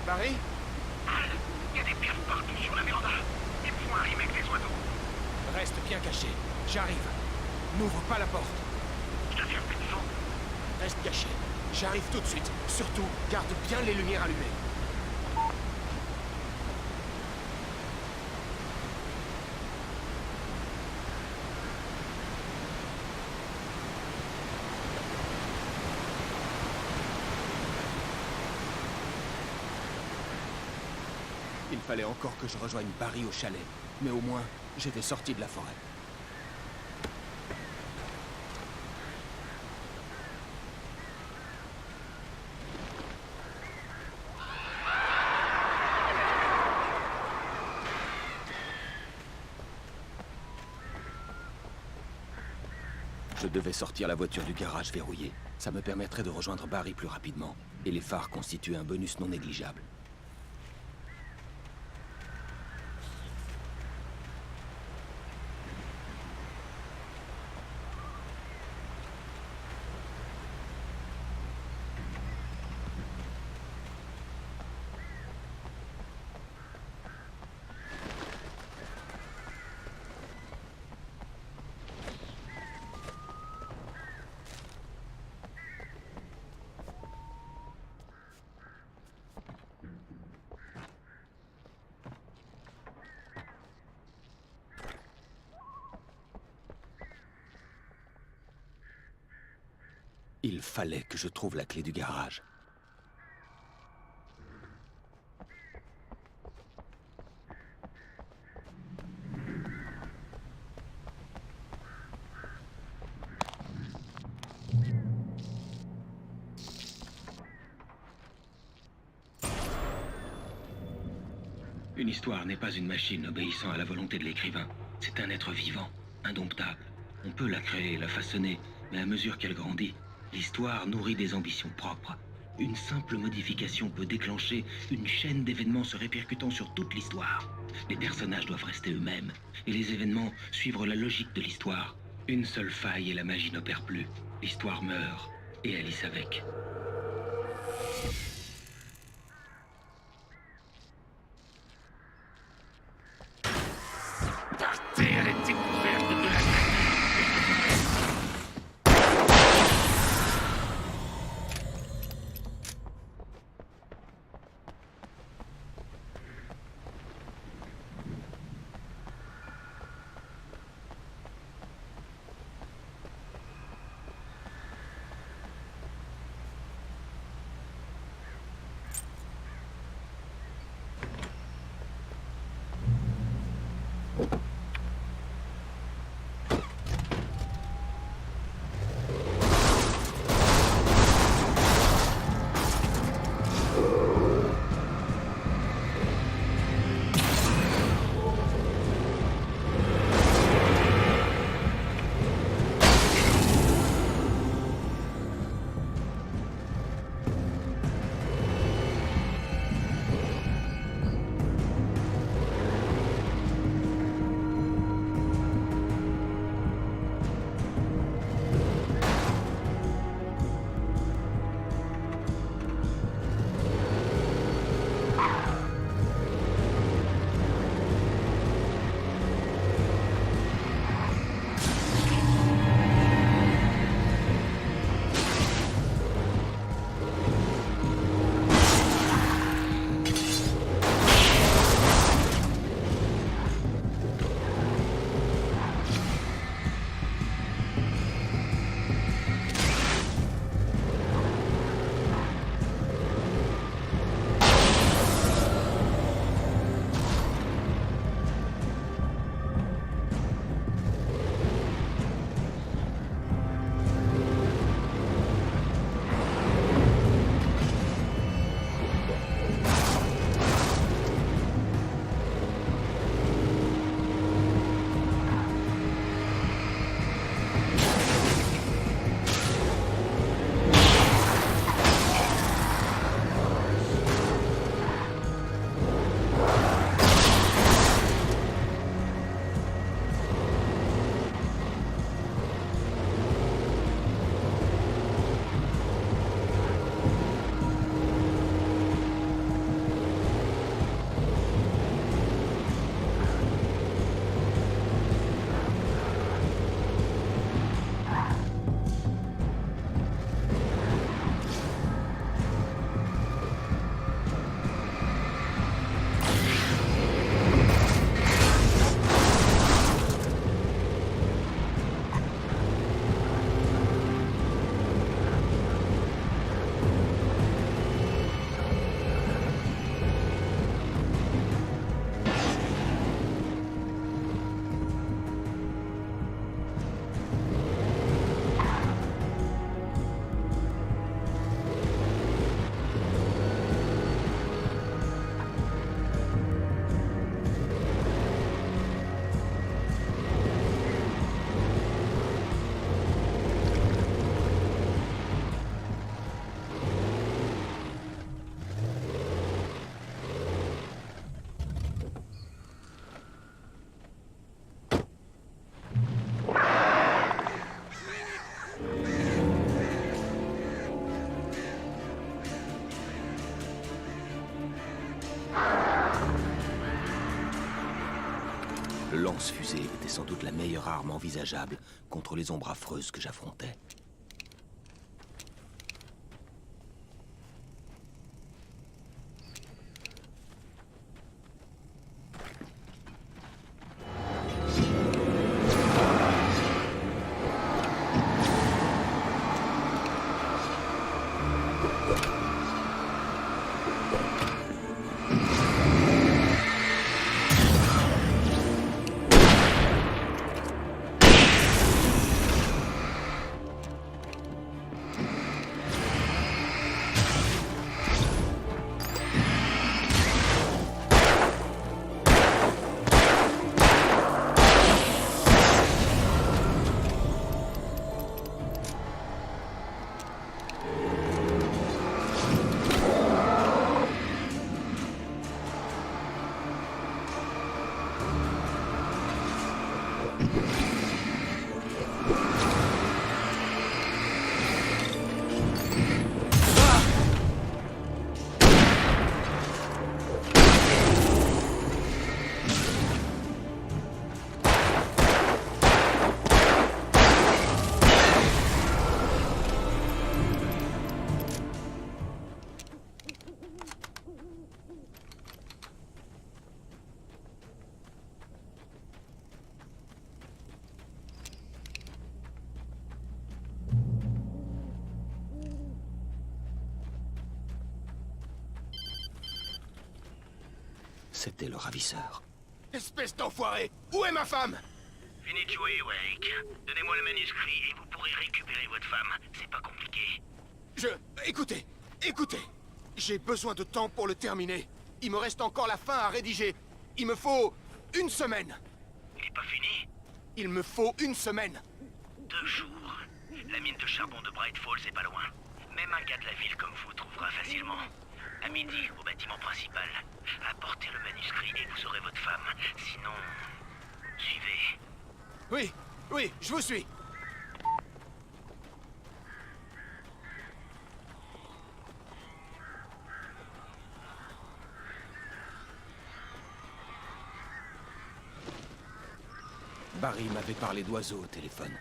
Barry? Al, il y a des pierres partout sur la véranda. Il me faut un rime avec les oiseaux. Reste bien caché. J'arrive. N'ouvre pas la porte. Je te fais un peu de fond. Reste caché. J'arrive tout de suite. Surtout, garde bien les lumières allumées. Il fallait encore que je rejoigne Barry au chalet. Mais au moins, j'étais sorti de la forêt. Je devais sortir la voiture du garage verrouillée. Ça me permettrait de rejoindre Barry plus rapidement. Et les phares constituent un bonus non négligeable. Il fallait que je trouve la clé du garage. Une histoire n'est pas une machine obéissant à la volonté de l'écrivain. C'est un être vivant, indomptable. On peut la créer, la façonner, mais à mesure qu'elle grandit, l'histoire nourrit des ambitions propres. Une simple modification peut déclencher une chaîne d'événements se répercutant sur toute l'histoire. Les personnages doivent rester eux-mêmes, et les événements suivre la logique de l'histoire. Une seule faille et la magie n'opère plus. L'histoire meurt, et Alice avec. Partez à la découverte de la Le lance-fusée était sans doute la meilleure arme envisageable contre les ombres affreuses que j'affrontais. C'était le ravisseur. Espèce d'enfoiré! Où est ma femme? Fini de jouer, Wake. Donnez-moi le manuscrit et vous pourrez récupérer votre femme. C'est pas compliqué. Écoutez. J'ai besoin de temps pour le terminer. Il me reste encore la fin à rédiger. Il me faut 1 semaine. Il est pas fini? Il me faut 1 semaine. 2 jours. La mine de charbon de Bright Falls est pas loin. Même un gars de la ville comme vous trouvera facilement. À midi, au bâtiment principal. Apportez le manuscrit et vous aurez votre femme. Sinon... suivez. Oui, je vous suis. Barry m'avait parlé d'oiseaux au téléphone.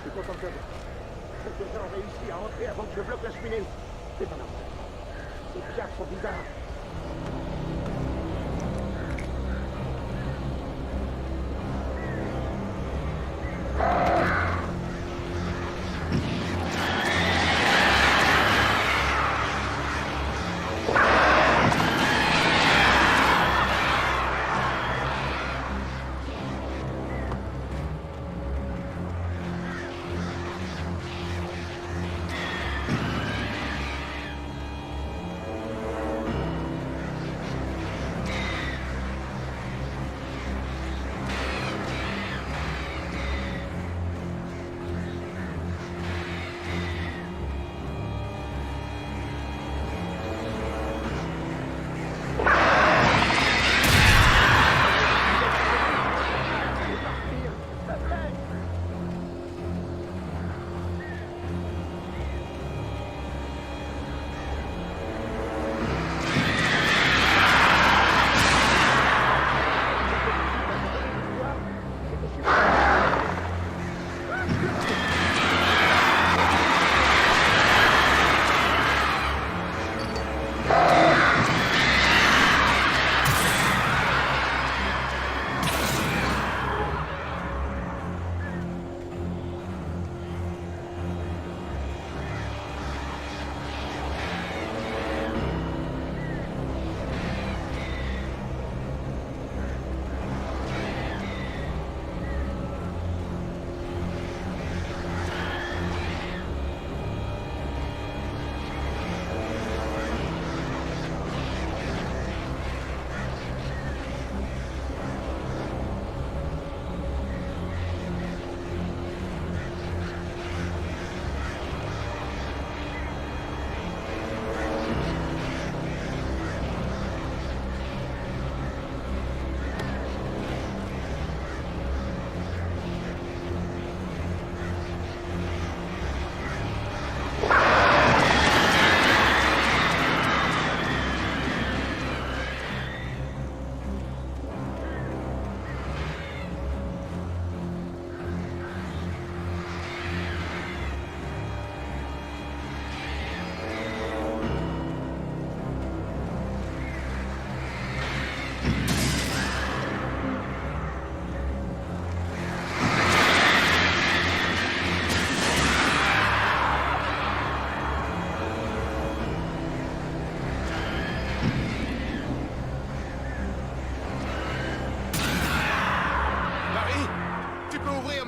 Je suis content de toi. Quelques-uns ont réussi à entrer avant que je bloque la cheminée. C'est pas normal. Ces pierres sont bizarres.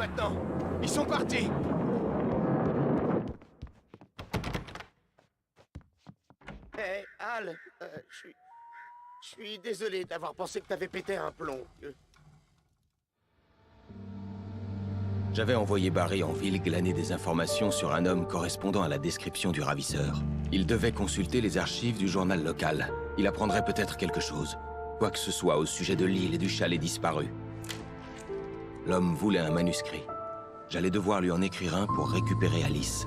maintenant. Ils sont partis. Hé, Al, je suis désolé d'avoir pensé que t'avais pété un plomb. J'avais envoyé Barry en ville glaner des informations sur un homme correspondant à la description du ravisseur. Il devait consulter les archives du journal local. Il apprendrait peut-être quelque chose. Quoi que ce soit au sujet de l'île et du chalet disparu. L'homme voulait un manuscrit. J'allais devoir lui en écrire un pour récupérer Alice.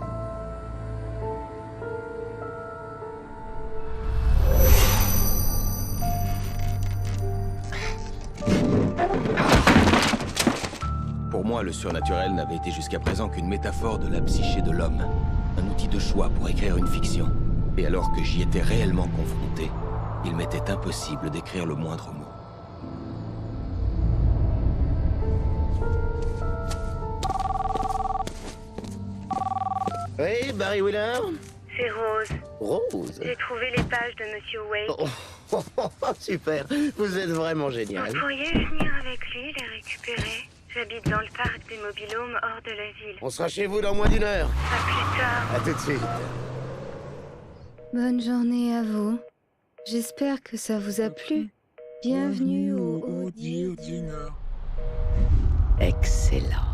Pour moi, le surnaturel n'avait été jusqu'à présent qu'une métaphore de la psyché de l'homme. Un outil de choix pour écrire une fiction. Et alors que j'y étais réellement confronté, il m'était impossible d'écrire le moindre mot. Oui, Barry Wheeler? C'est Rose. Rose? J'ai trouvé les pages de Monsieur Wake. Super, vous êtes vraiment génial. Vous pourriez venir avec lui les récupérer? J'habite dans le parc des mobilhomes hors de la ville. On sera chez vous dans moins d'1 heure. À plus tard. À tout de suite. Bonne journée à vous. J'espère que ça vous a plu. Bienvenue au Haut du Nord. Excellent.